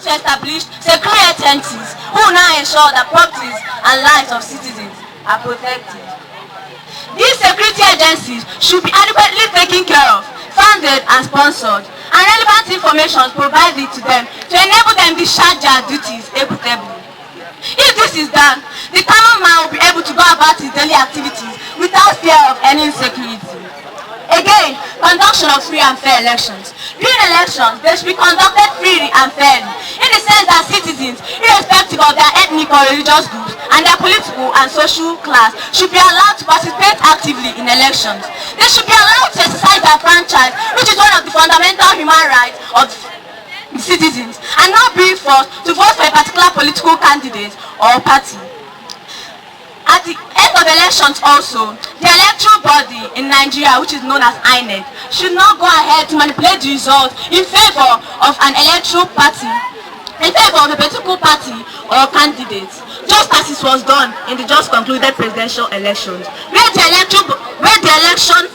to establish security entities who will now ensure that properties and lives of citizens are protected. These security agencies should be adequately taken care of, funded and sponsored, and relevant information provided to them to enable them to discharge their duties equitably. If this is done, the common man will be able to go about his daily activities without fear of any insecurity. Again, conduction of free and fair elections. During elections, they should be conducted freely and fairly, in the sense that citizens, irrespective of their ethnic or religious groups and their political and social class, should be allowed to participate actively in elections. They should be allowed to exercise their franchise, which is one of the fundamental human rights of citizens, and not being forced to vote for a particular political candidate or party. At the end of elections also, the electoral body in Nigeria, which is known as INEC, should not go ahead to manipulate the results in favor of an electoral party, in favor of a political party or candidate, just as it was done in the just concluded presidential elections, where the election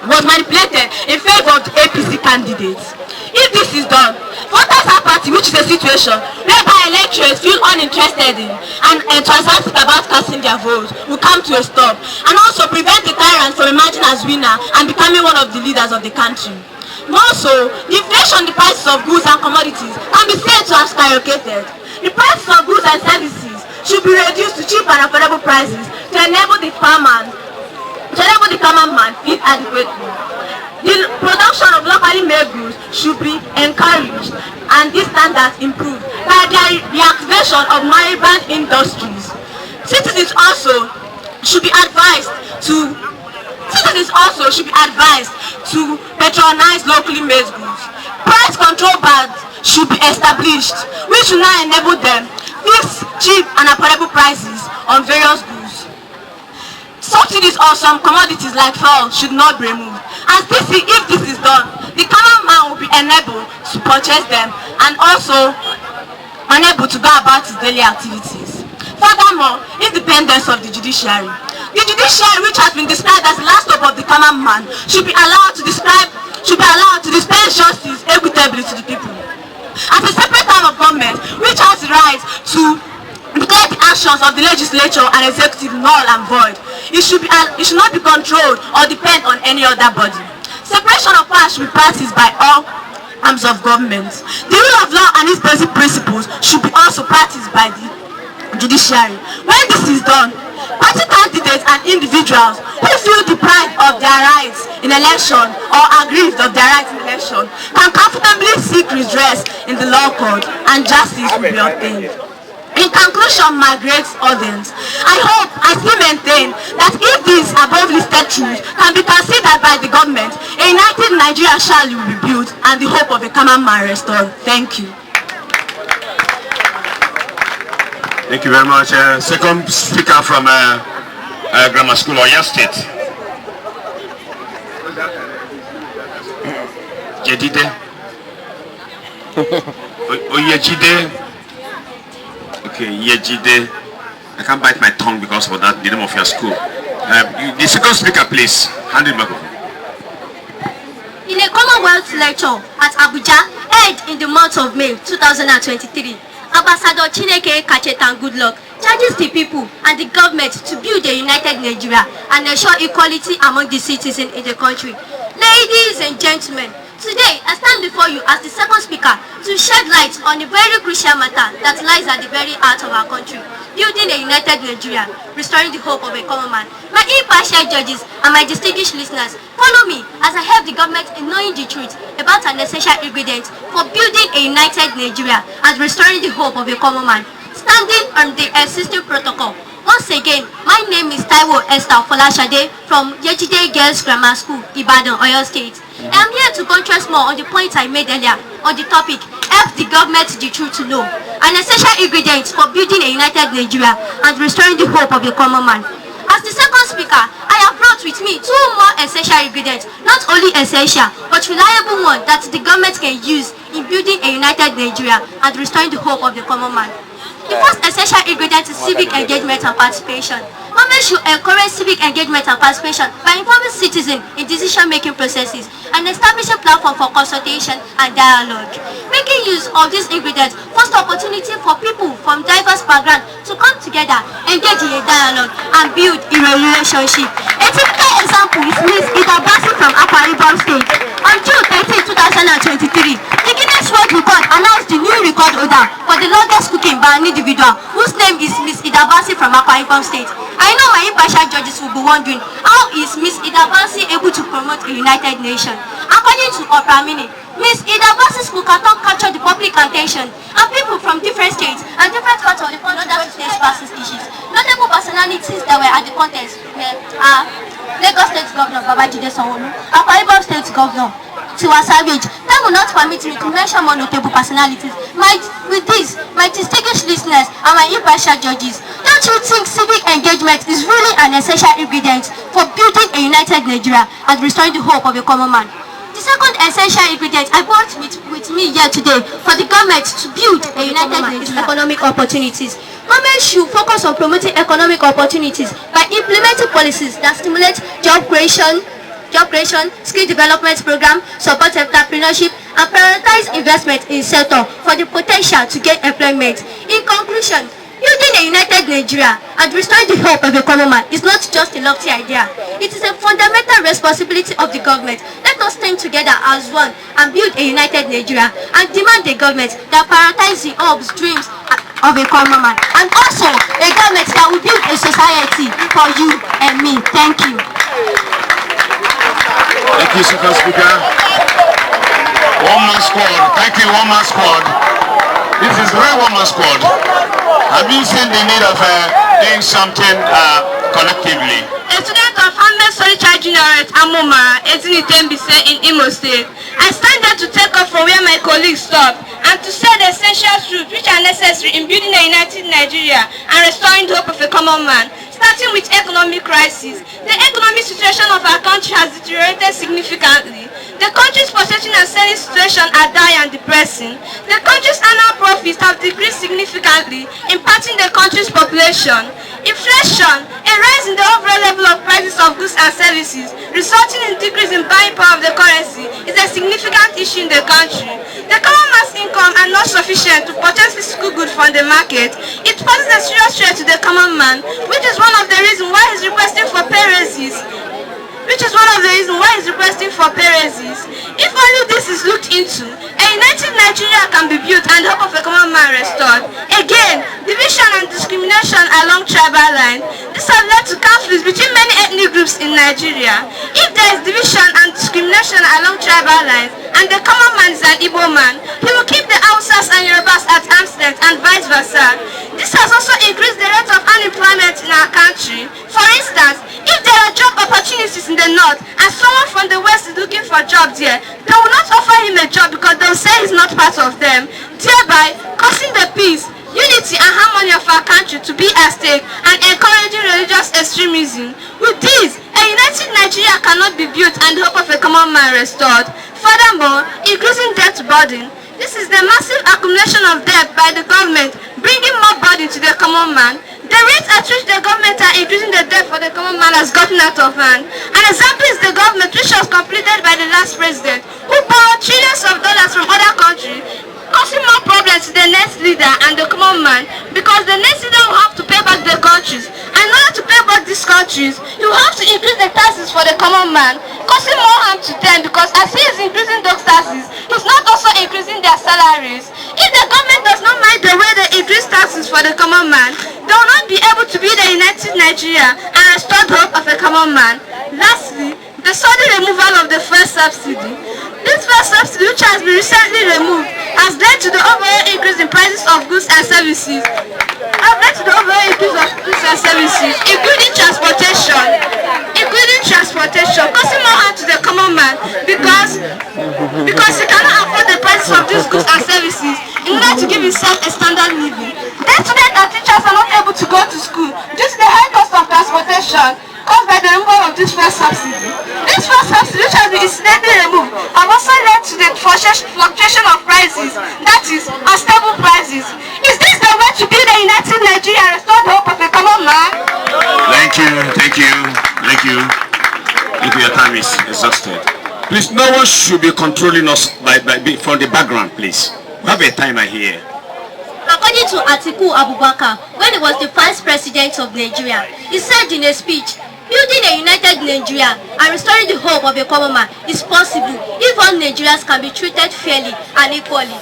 was manipulated in favor of the APC candidates. If this is done, voters apathy, which is a situation whereby electorates feel uninterested in and enthusiastic about casting their votes, will come to a stop, and also prevent the tyrant from emerging as winner and becoming one of the leaders of the country. More so, the inflation in the prices of goods and commodities can be said to have skyrocketed. The prices of goods and services should be reduced to cheap and affordable prices to enable the common man eat adequately. The production of locally made goods should be encouraged and these standards improved by the reactivation of moribund industries. Citizens also should be advised to patronize locally made goods. Price control bands should be established, which will now enable them fix cheap and affordable prices on various goods. Subsidies on some commodities like fuel should not be removed. As if this is done, the common man will be enabled to purchase them and also unable to go about his daily activities. Furthermore, independence of the judiciary. The judiciary, which has been described as the last hope of the common man, should be allowed to dispense justice equitably to the people. As a separate arm of government, which has the right to declare the actions of the legislature and executive null and void, it should not be controlled or depend on any other body. Separation of powers should be practiced by all arms of government. The rule of law and its basic principles should be also practiced by the judiciary. When this is done, party candidates and individuals who feel deprived of their rights in election or aggrieved of their rights in election can comfortably seek redress in the law court and justice will be obtained. In conclusion, my great audience, I still maintain that if these above listed truths can be considered by the government, a united Nigeria shall be built and the hope of a common man restored. Thank you. Thank you very much. Second speaker from Grammar School, Oyo State. Jedide. Oyejide. Okay, Yejide. I can't bite my tongue because of that, the name of your school. The second speaker, please. Hand it back. In a Commonwealth lecture at Abuja, held in the month of May 2023, Ambassador Chineke Kachetan Goodluck charges the people and the government to build a united Nigeria and ensure equality among the citizens in the country. Ladies and gentlemen, today I stand before you as the second speaker to shed light on a very crucial matter that lies at the very heart of our country, building a united Nigeria, restoring the hope of a common man. My impartial judges and my distinguished listeners, follow me as I help the government in knowing the truth about an essential ingredient for building a united Nigeria and restoring the hope of a common man. Standing on the existing protocol, once again, my name is Taiwo Esther Folashade from Yejide Girls Grammar School, Ibadan, Oyo State. I am here to contrast more on the point I made earlier on the topic, help the government the truth to know, an essential ingredient for building a united Nigeria and restoring the hope of the common man. As the second speaker, I have brought with me two more essential ingredients, not only essential, but reliable ones that the government can use in building a united Nigeria and restoring the hope of the common man. The first essential ingredient is civic engagement and participation. Government should encourage civic engagement and participation by involving citizens in decision-making processes and establishing platform for consultation and dialogue. Making use of these ingredients fosters opportunity for people from diverse backgrounds to come together, engage in a dialogue, and build a relationship. A typical example is Miss Ida Bassi from Akwa Ibom State. On June 13, 2023, the Guinness World Record announced the new record holder for the longest cooking by an individual, whose name is Miss Ida Bassi from Akwa Ibom State. I know my impartial judges will be wondering, how is Miss Ida Bassi able to promote a united nation? According to Oprah Mini, Miss Ida Bassi's cookathon captured the public attention, and people from different states and different parts of the country that taste spices dishes. Notable personalities that were at the contest were Lagos State Governor Babajide Sanwo-Olu, Akwa Ibom State Governor Tiwa Savage. That will not permit me to mention more notable personalities. With this, my distinguished listeners and my impartial judges, don't you think civic engagement is really an essential ingredient for building a united Nigeria and restoring the hope of a common man? The second essential ingredient I brought with me here today for the government to build a united Nigeria is economic opportunities. Government should focus on promoting economic opportunities by implementing policies that stimulate job creation, skill development program, support entrepreneurship, and prioritize investment in sector for the potential to gain employment. In conclusion, building a united Nigeria and restoring the hope of a common man is not just a lofty idea. It is a fundamental responsibility of the government. Let us stand together as one and build a united Nigeria and demand a government that prioritizes the hopes, dreams of a common man, and also a government that will build a society for you and me. Thank you. Thank you, Second Speaker. One man squad. Thank you, one man squad. This is very one man squad. Have you seen the need of doing something collectively? A student of Ahmed Solicha Junior at Amomara, Ezinitembise in Imo State. I stand there to take off from where my colleagues stopped and to say the essential truths which are necessary in building a united Nigeria and restoring the hope of a common man. Starting with economic crisis, the economic situation of our country has deteriorated significantly. The country's purchasing and selling situation are dire and depressing. The country's annual profits have decreased significantly, impacting the country's population. Inflation, a rise in the overall level of prices of goods and services, resulting in decrease in buying power of the currency, is a significant issue in the country. The common man's income are not sufficient to purchase physical goods from the market. It poses a serious threat to the common man, which is one of the reasons why he's requesting for pay raises. If only this is looked into, a united Nigeria can be built and the hope of a common man restored. Again, division and discrimination along tribal lines. This has led to conflicts between many ethnic groups in Nigeria. If there is division and discrimination along tribal lines, and the common man is an Igbo man, he will keep the Hausas and Yorubas at arm's length and vice versa. This has also increased the rate of unemployment in our country. For instance, if there are job opportunities in the north and someone from the west is looking for jobs here, they will not offer him a job because they will say he's not part of them, thereby causing the peace, unity and harmony of our country to be at stake and encouraging religious extremism. With this, a united Nigeria cannot be built and the hope of a common man restored. Furthermore, increasing debt burden. This is the massive accumulation of debt by the government, bringing more burden to the common man. The rate at which the government are increasing the debt for the common man has gotten out of hand. An example is the government which was completed by the last president, who borrowed trillions of dollars from other countries, causing more problems to the next leader and the common man, because the next leader will have to pay back the countries. And in order to pay back these countries, he will have to increase the taxes for the common man, causing more harm to them, because as he is increasing those taxes, he's not also increasing their salaries. If the government does not mind the way they increase taxes for the common man, they will not be able to build a united Nigeria and restore the hope of a common man. Lastly, the sudden removal of the fuel subsidy. This fuel subsidy, which has been recently removed, has led to the overall increase in prices of goods and services. Including transportation, causing more harm to the common man because he cannot afford the prices of these goods and services in order to give himself a standard living. Then students and teachers are not able to go to school due to the high cost of transportation caused by the removal of this fuel subsidy. This fuel subsidy, which has been incidentally removed, have also led to the fluctuation of prices, that is, unstable prices. Is this the way to build a united Nigeria and restore the hope of a common man. Thank you, thank you, thank you. If your time is exhausted. Please, no one should be controlling us from the background, please. We have a timer here. According to Atiku Abubakar, when he was the first president of Nigeria, he said in a speech, building a united Nigeria and restoring the hope of a common man is possible if all Nigerians can be treated fairly and equally.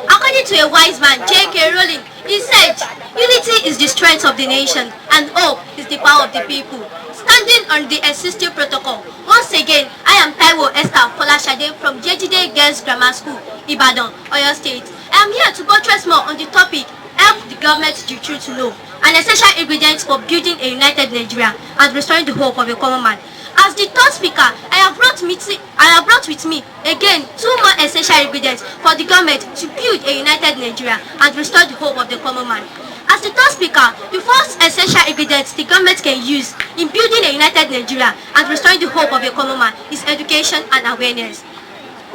According to a wise man, J.K. Rowling, he said, unity is the strength of the nation and hope is the power of the people. Standing on the existing protocol, once again, I am Taiwo Esther Folashade from Jejide Girls Grammar School, Ibadan, Oyo State. I am here to buttress more on the topic, help the government the truth to know, an essential ingredient for building a united Nigeria and restoring the hope of a common man. As the third speaker, I have brought with me again 2 more essential ingredients for the government to build a united Nigeria and restore the hope of the common man. As the third speaker, the first essential ingredient the government can use in building a united Nigeria and restoring the hope of a common man is education and awareness.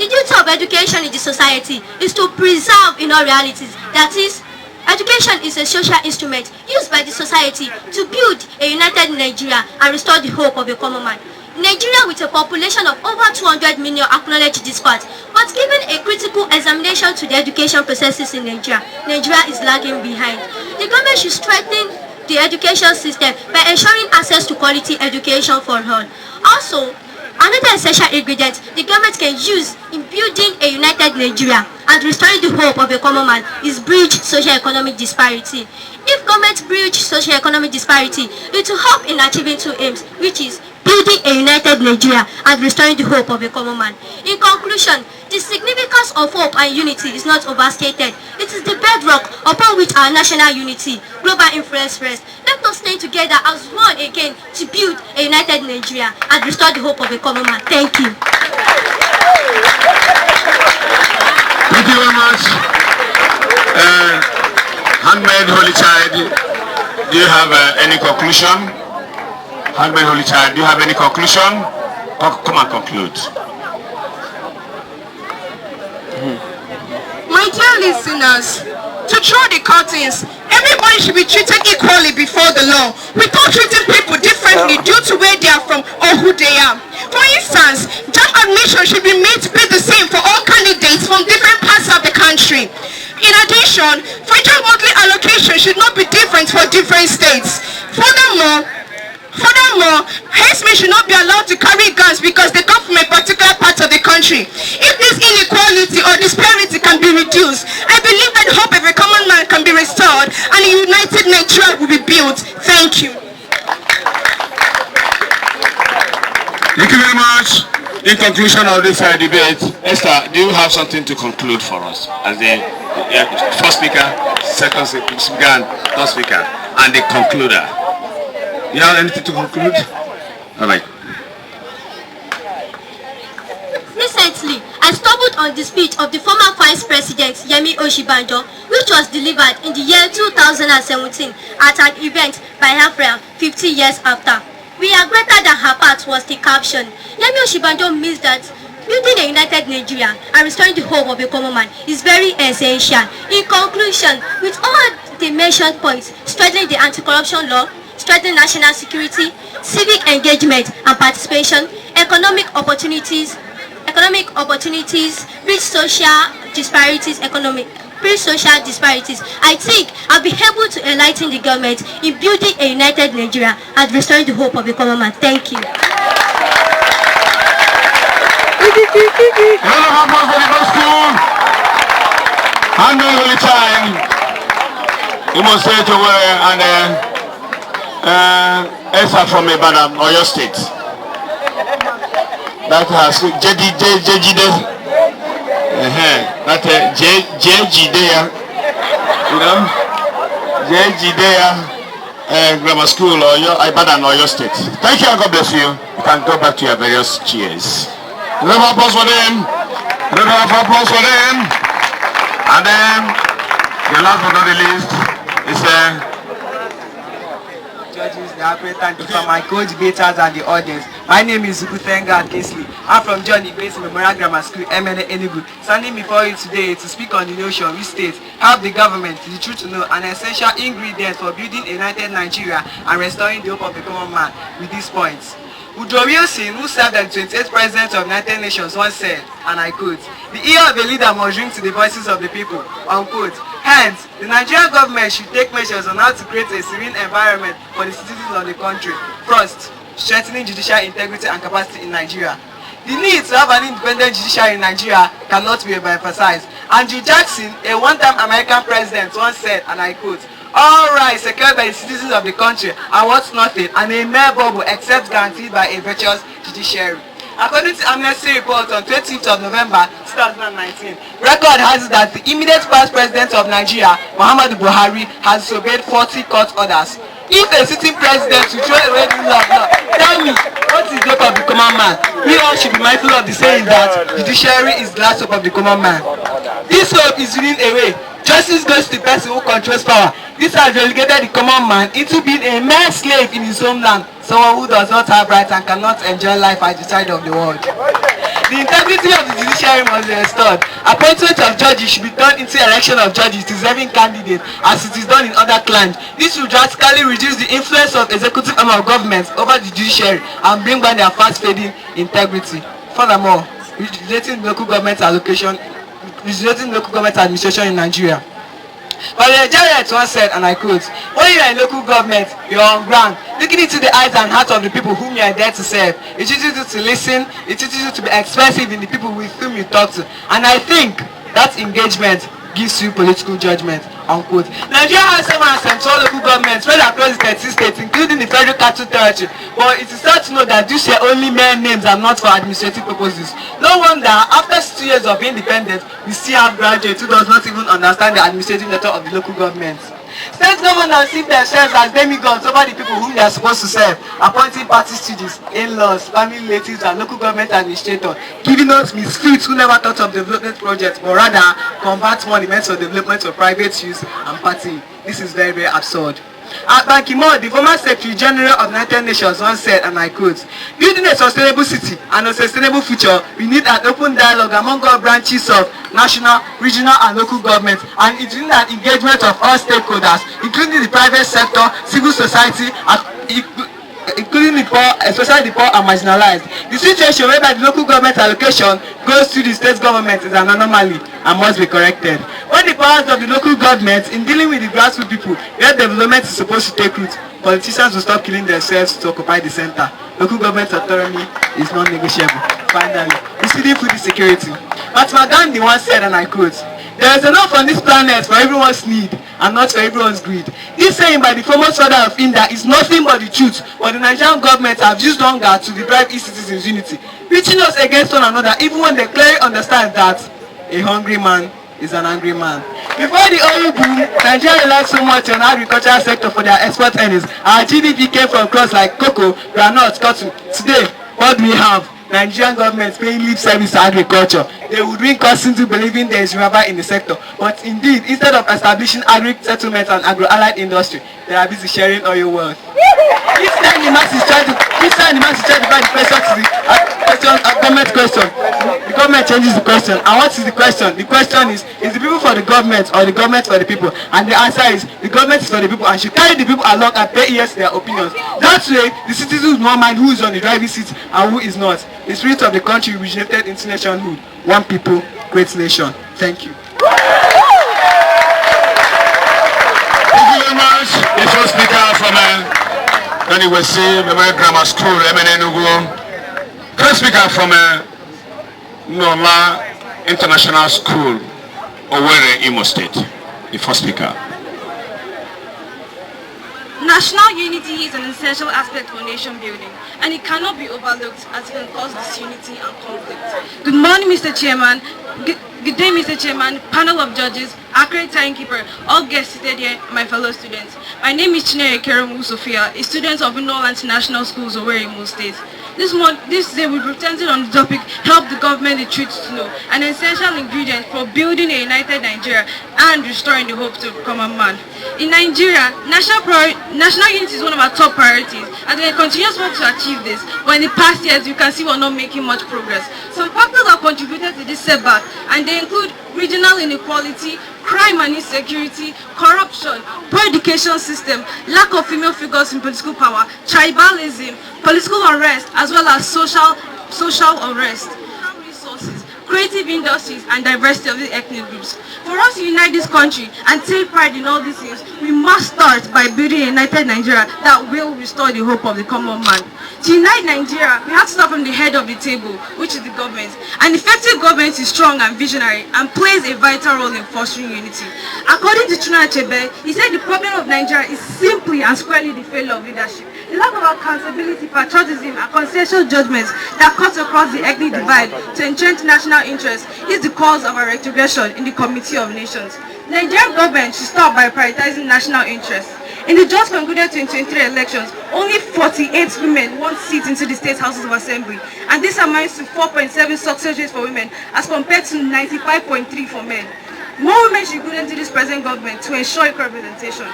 The duty of education in the society is to preserve in all realities, that is, education is a social instrument used by the society to build a united Nigeria and restore the hope of a common man. Nigeria, with a population of over 200 million, acknowledge this fact, but given a critical examination to the education processes in Nigeria, Nigeria is lagging behind. The government should strengthen the education system by ensuring access to quality education for all. Also, another essential ingredient the government can use in building a united Nigeria and restoring the hope of a common man is bridge socio-economic disparity. If government bridge socio-economic disparity, it will help in achieving 2 aims, which is building a united Nigeria and restoring the hope of a common man. In conclusion, the significance of hope and unity is not overstated. It is the bedrock upon which our national unity, global influence rests. Let us stand together as one again to build a united Nigeria and restore the hope of a common man. Thank you. Thank you very much. Handmaid Holy Child, do you have any conclusion? Handmaid Holy Child, do you have any conclusion? Come and conclude. My dear listeners, to draw the curtains, everybody should be treated equally before the law, without treating people differently due to where they are from or who they are. For instance, job admission should be made to be the same for all candidates from different parts of the country. In addition, federal monthly allocation should not be different for different states. Furthermore, herdsmen should not be allowed to carry guns because they come from a particular part of the country. If this inequality or disparity can be reduced, I believe that the hope of a common man can be restored and a united Nigeria will be built. Thank you. Thank you very much. In conclusion of this debate, Esther, do you have something to conclude for us as the first speaker, second speaker, and third speaker, and the concluder? You have anything to conclude? All right. Recently, I stumbled on the speech of the former Vice President Yemi Oshibanjo, which was delivered in the year 2017 at an event by April 50 years after. We are greater than her part was the caption. Yemi Oshibanjo means that building a united Nigeria and restoring the hope of a common man is very essential. In conclusion, with all the mentioned points, strengthening the anti-corruption law, strengthening national security, civic engagement and participation, economic opportunities, bridge social disparities, I think I'll be able to enlighten the government in building a united Nigeria and restoring the hope of a common man. Thank you. You must say to Esa from Ibadan, Oyo State. That has Jejide. That Jejide, you know, Jejide Grammar School, Ibadan, Oyo State. Thank you and God bless you. You can go back to your various chairs. Round of applause for them. Round of applause for them. And then the last but not the least is judges, the applicant, my co-debaters, and the audience. My name is Zukutenga Kinsley. I'm from Johnny Grace Memorial Grammar School, MNA Enugu. Standing before you today to speak on the notion which states, help the government, the truth to know, an essential ingredient for building a united Nigeria and restoring the hope of the common man with these points. Woodrow Wilson, who served as the 28th President of the United Nations, once said, and I quote, "The ear of a leader must ring to the voices of the people," unquote. Hence, the Nigerian government should take measures on how to create a serene environment for the citizens of the country. First, strengthening judicial integrity and capacity in Nigeria. The need to have an independent judiciary in Nigeria cannot be overemphasized. Andrew Jackson, a one-time American president, once said, and I quote, "All rights secured by the citizens of the country are worth nothing and a mere bubble except guaranteed by a virtuous judiciary." According to Amnesty report on 20th of November 2019, record has it that the immediate past president of Nigeria, Muhammadu Buhari, has disobeyed 40 court orders. If a sitting president should throw away the rule of law, tell me, what is the hope of the common man? We all should be mindful of the saying that judiciary is the last hope of the common man. This hope is running away. Justice goes to the person who controls power. This has relegated the common man into being a mere slave in his homeland, someone who does not have rights and cannot enjoy life at the side of the world. The integrity of the judiciary must be restored. Appointment of judges should be done into election of judges deserving candidates as it is done in other clans. This will drastically reduce the influence of executive arm of government over the judiciary and bring back their fast-fading integrity. Furthermore, regulating local government allocation, regulating local government administration in Nigeria. But the Nigerians once said, and I quote, "When you are in local government, you are on ground, looking into the eyes and hearts of the people whom you are there to serve. It teaches you to listen, it teaches you to be expressive in the people with whom you talk to. And I think that engagement gives you political judgment," unquote. Nigeria has 772 local governments spread across the 30 states, including the Federal Capital Territory. But it is sad to know that these are only mere names and not for administrative purposes. No wonder, after 2 years of independence, we still have graduates who does not even understand the administrative nature of the local government. State governors see themselves as demigods over the people whom they are supposed to serve, appointing party studies, in-laws, family relatives, and local government administrators, giving us misfits who never thought of development projects, but rather convert monuments for development of private use and party. This is very, very absurd. Ban Ki-moon, the former Secretary General of the United Nations, once said, and I quote, "Building a sustainable city and a sustainable future, we need an open dialogue among all branches of national, regional, and local government, and it needs an engagement of all stakeholders, including the private sector, civil society, including the poor, especially the poor and marginalized. The situation whereby the local government allocation goes to the state government is an anomaly and must be corrected. When the powers of the local government in dealing with the grassroots people where development is supposed to take root, politicians will stop killing themselves to occupy the center. Local government autonomy is non-negotiable." Finally, receding food insecurity. Mahatma Gandhi once said, and I quote, "There is enough on this planet for everyone's need and not for everyone's greed." This saying by the foremost father of India is nothing but the truth, but the Nigerian government have used hunger to deprive its citizens unity, pitching us against one another even when they clearly understand that a hungry man is an angry man. Before the oil boom, Nigeria relied so much on agricultural sector for their export earnings. Our GDP came from crops like cocoa, groundnut, cotton. Today, what do we have? Nigerian government paying lip service to agriculture. They would win cause into believing there is revival in the sector. But indeed, instead of establishing agri settlements and agro-allied industry, they are busy sharing oil wealth. Each time the masses try to find the question to the government question, the government changes the question. And what is the question? The question is the people for the government or the government for the people? And the answer is the government is for the people and should carry the people along and pay ears to their opinions. That way, the citizens will not mind who is on the driving seat and who is not. The spirit of the country originated into nationhood. One people, great nation. Thank you. Thank you very much. The first speaker from UOESD Memorial Grammar School, Enugu. First speaker from Nola International School, Owerri, Imo State. The first speaker. National unity is an essential aspect for nation building, and it cannot be overlooked as it can cause disunity and conflict. Good morning, Mr. Chairman. Good day, Mr. Chairman, panel of judges, accurate timekeeper, all guests seated here, my fellow students. My name is Chinere Keremu Sophia, a student of Nola International Schools, Owerri, Imo State. This day we presented on the topic Help the Government the Truth to Know, an essential ingredient for building a united Nigeria and restoring the hope to common man. In Nigeria, national unity is one of our top priorities, and we continue to work to achieve this, but in the past years you can see we're not making much progress. Some factors have contributed to this setback, and they include regional inequality, crime and insecurity, corruption, poor education system, lack of female figures in political power, tribalism, political unrest, as well as social unrest, resources, creative industries, and diversity of the ethnic groups. For us to unite this country and take pride in all these things, we must start by building a united Nigeria that will restore the hope of the common man. To unite Nigeria, we have to start from the head of the table, which is the government. An effective government is strong and visionary and plays a vital role in fostering unity. According to Chuna Achebe, he said the problem of Nigeria is simply and squarely the failure of leadership. The lack of accountability, patriotism, and consensual judgments that cut across the ethnic divide to entrench national interests is the cause of our retrogression in the Committee of Nations. The Nigerian government should start by prioritizing national interests. In the just concluded 2023 elections, only 48 women won seats into the state houses of assembly, and this amounts to 4.7 success rates for women as compared to 95.3 for men. More women should go into this present government to ensure equal representation.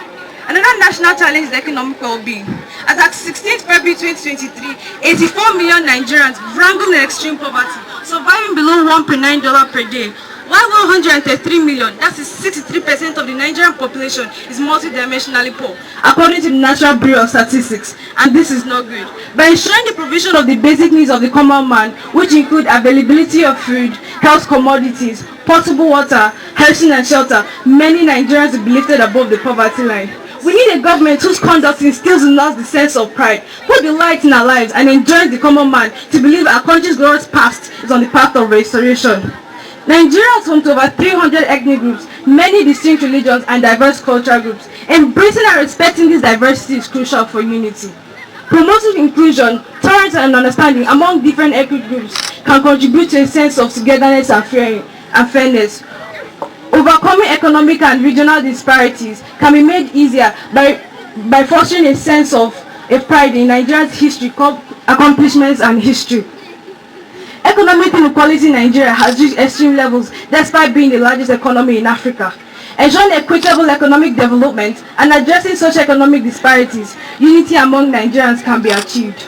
Another national challenge is economic well-being. As at 16th February 2023, 84 million Nigerians wrangle in extreme poverty, surviving below $1.9 per day. While 133 million, that is 63% of the Nigerian population, is multidimensionally poor, according to the National Bureau of Statistics, and this is not good. By ensuring the provision of the basic needs of the common man, which include availability of food, health commodities, potable water, housing and shelter, many Nigerians will be lifted above the poverty line. We need a government whose conduct instills in us the sense of pride, who delights in our lives and enjoys the common man to believe our country's glorious past is on the path of restoration. Nigeria is home to over 300 ethnic groups, many distinct religions and diverse cultural groups. Embracing and respecting this diversity is crucial for unity. Promoting inclusion, tolerance and understanding among different ethnic groups can contribute to a sense of togetherness and fairness. Overcoming economic and regional disparities can be made easier by fostering a sense of pride in Nigeria's history, accomplishments and history. Economic inequality in Nigeria has reached extreme levels despite being the largest economy in Africa. Ensuring equitable economic development and addressing socio-economic disparities, unity among Nigerians can be achieved.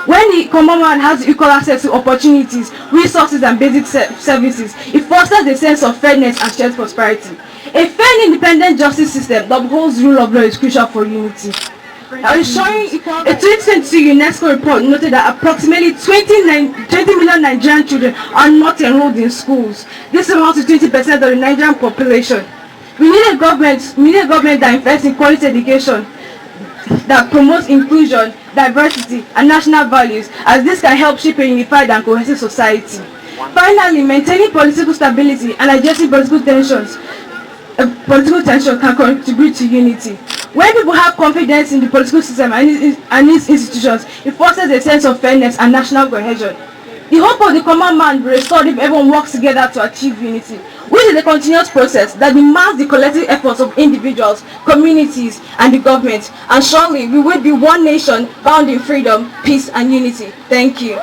When the common man has equal access to opportunities, resources and basic services, it fosters a sense of fairness and shared prosperity. A fair and independent justice system that upholds rule of law is crucial for unity. A 2022 UNESCO report noted that approximately 20 million Nigerian children are not enrolled in schools. This amounts to 20% of the Nigerian population. We need a government that invests in quality education, that promotes inclusion, diversity, and national values, as this can help shape a unified and cohesive society. Finally, maintaining political stability and addressing political tension can contribute to unity. When people have confidence in the political system and its institutions, it fosters a sense of fairness and national cohesion. The hope of the common man will be restored if everyone works together to achieve unity, which is a continuous process that demands the collective efforts of individuals, communities, and the government. And surely we will be one nation bound in freedom, peace, and unity. Thank you.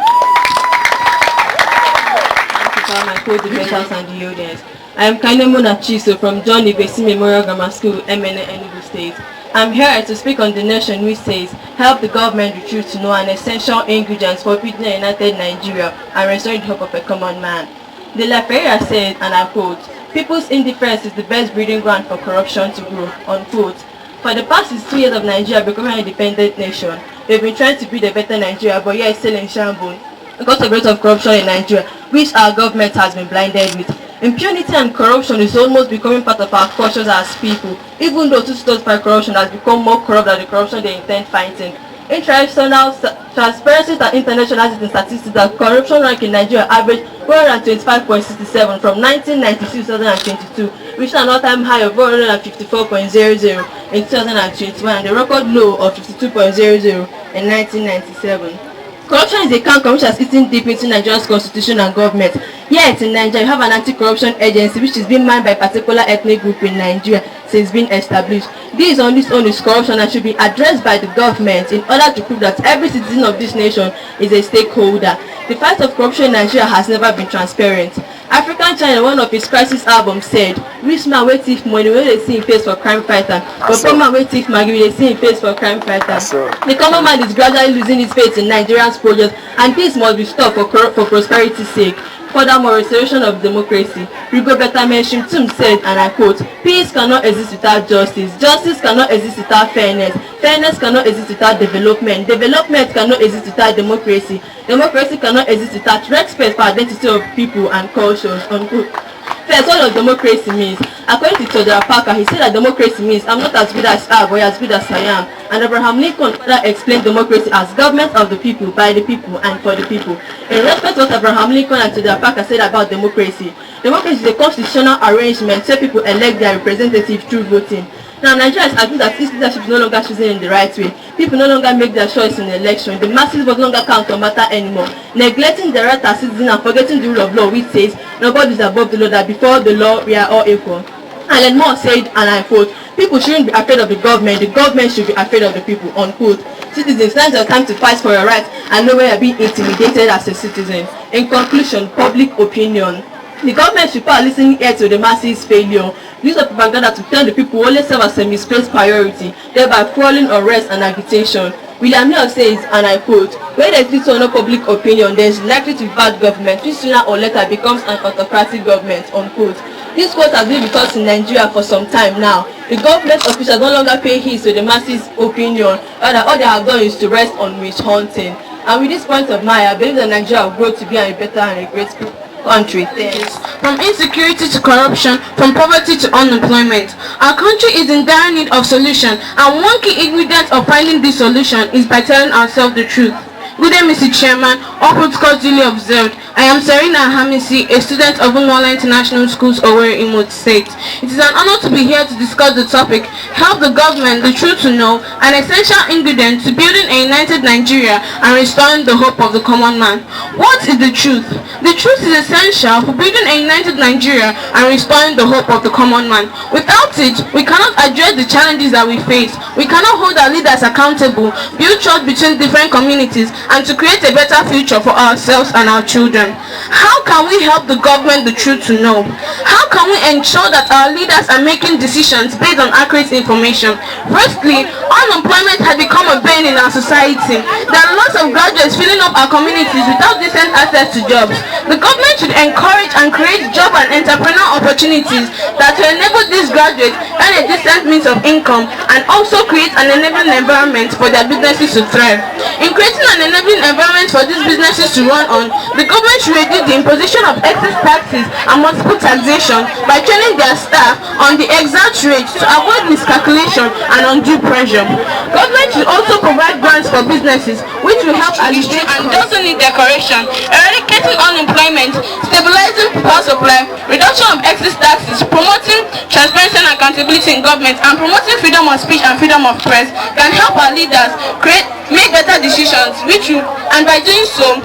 Thank you to all my co-debaters and the audience. I am Kanemo Nachiso from John Ibesi Memorial Grammar School, MNA, Enugu State. I'm here to speak on the nation which says, help the government the truth to know an essential ingredient for building a united Nigeria and restoring the hope of a common man. De La Pereira said, and I quote, "People's indifference is the best breeding ground for corruption to grow," unquote. For the past 62 years of Nigeria becoming an independent nation, we've been trying to build a better Nigeria, but yet it's still in shambles because of the rate of corruption in Nigeria, which our government has been blinded with. Impunity and corruption is almost becoming part of our cultures as people, even though those caused by corruption has become more corrupt than the corruption they intend fighting. International Transparency International has it in statistics that corruption rank in Nigeria averaged 125.67 from 1992 to 2022, reaching an all-time high of 154.00 in 2021 and a record low of 52.00 in 1997. Corruption is a canker which has eaten deep into Nigeria's constitution and government. Yet in Nigeria, you have an anti-corruption agency which is being manned by a particular ethnic group in Nigeria since being established. This on its own is corruption and should be addressed by the government in order to prove that every citizen of this nation is a stakeholder. The fight of corruption in Nigeria has never been transparent. African China, one of his crisis albums, said, "Rich man wey thief money wey dey see him face for crime fighter, but poor man wey thief maggi wey dey see him face for crime fighter." The common man is gradually losing his faith in Nigeria's projects, and this must be stopped for prosperity's sake. Furthermore, restoration of democracy. Rigo Tum said, and I quote, "Peace cannot exist without justice. Justice cannot exist without fairness. Fairness cannot exist without development. Development cannot exist without democracy. Democracy cannot exist without respect for identity of people and cultures." Unquote. First, what does democracy mean? According to Chodra Parker, he said that democracy means I'm not as good as I, but as good as I am. And Abraham Lincoln explained democracy as government of the people, by the people, and for the people. In respect to what Abraham Lincoln and Chodra Parker said about democracy, democracy is a constitutional arrangement where people elect their representative through voting. Now, Nigeria is arguing that this leadership is no longer chosen in the right way. People no longer make their choice in the election. The masses no longer count or matter anymore. Neglecting the right as citizens and forgetting the rule of law, which says nobody is above the law, that before the law we are all equal. And then Moore said, and I quote, "People shouldn't be afraid of the government should be afraid of the people." Unquote. Citizens, now is your time to fight for your rights and know where you're being intimidated as a citizen. In conclusion, public opinion. The government should put a listening ear to the masses' failure. Use of propaganda to tell the people only serve as a misplaced priority, thereby fueling unrest and agitation. William Hill says, and I quote, "Where there is little or no public opinion, there is likely to be bad government, which sooner or later becomes an autocratic government." Unquote. This quote has been with us in Nigeria for some time now. The government officials no longer pay heed to the masses' opinion, rather all they have done is to rest on witch hunting. And with this point of mind, I believe that Nigeria will grow to be a better and a great country. Thanks. From insecurity to corruption, from poverty to unemployment, our country is in dire need of solution, and one key ingredient of finding this solution is by telling ourselves the truth. Good day, Mr. Chairman. All protocols duly observed. I am Serena Hamisi, a student of Unwala International Schools, Owerri, Imo State. It is an honor to be here to discuss the topic, help the government, the truth to know, an essential ingredient to building a united Nigeria and restoring the hope of the common man. What is the truth? The truth is essential for building a united Nigeria and restoring the hope of the common man. Without it, we cannot address the challenges that we face. We cannot hold our leaders accountable, build trust between different communities, and to create a better future for ourselves and our children. How can we help the government the truth to know? How can we ensure that our leaders are making decisions based on accurate information? Firstly, unemployment has become a bane in our society. There are lots of graduates filling up our communities without decent access to jobs. The government should encourage and create job and entrepreneurial opportunities that will enable these graduates earn a decent means of income and also create an enabling environment for their businesses to thrive. In creating an enabling environment for these businesses to run on, the government should reduce the imposition of excess taxes and multiple taxation by training their staff on the exact rates to avoid miscalculation and undue pressure. Government should also provide grants for businesses which will help alleviate and doesn't need decoration, eradicating unemployment, stabilizing power supply, reduction of excess taxes, promoting transparency and accountability in government, and promoting freedom of speech and freedom of press can help our leaders make better decisions, and by doing so,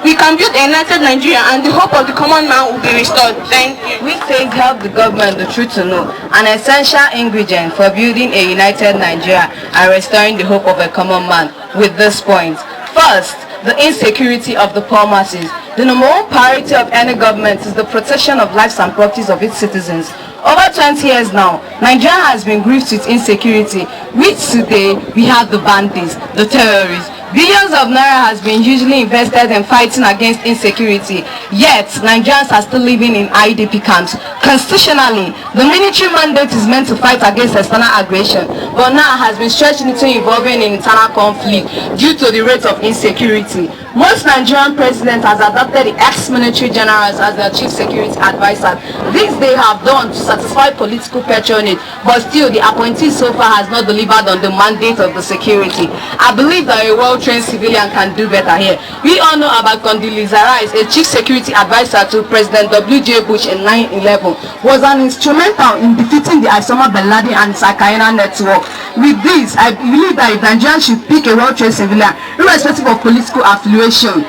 we can build a united Nigeria and the hope of the common man will be restored. Thank you. We say help the government the truth to know, an essential ingredient for building a united Nigeria and restoring the hope of a common man with this point. First, the insecurity of the poor masses. The number one priority of any government is the protection of lives and properties of its citizens. Over 20 years now, Nigeria has been gripped with insecurity, which today we have the bandits, the terrorists. Billions of naira has been hugely invested in fighting against insecurity, yet Nigerians are still living in IDP camps. Constitutionally, the military mandate is meant to fight against external aggression, but now has been stretched into involving in internal conflict due to the rate of insecurity. Most Nigerian presidents has adopted the ex-military generals as their chief security advisors. This they have done to satisfy political patronage, but still the appointee so far has not delivered on the mandate of the security. I believe that a well-trained civilian can do better here. We all know about Condoleezza Rice, a chief security advisor to President W.J. Bush in 9/11, was an instrumental in defeating the Osama bin Laden and its Al-Qaeda network. With this, I believe that Nigerians should pick a well-trained civilian, irrespective of political affiliation,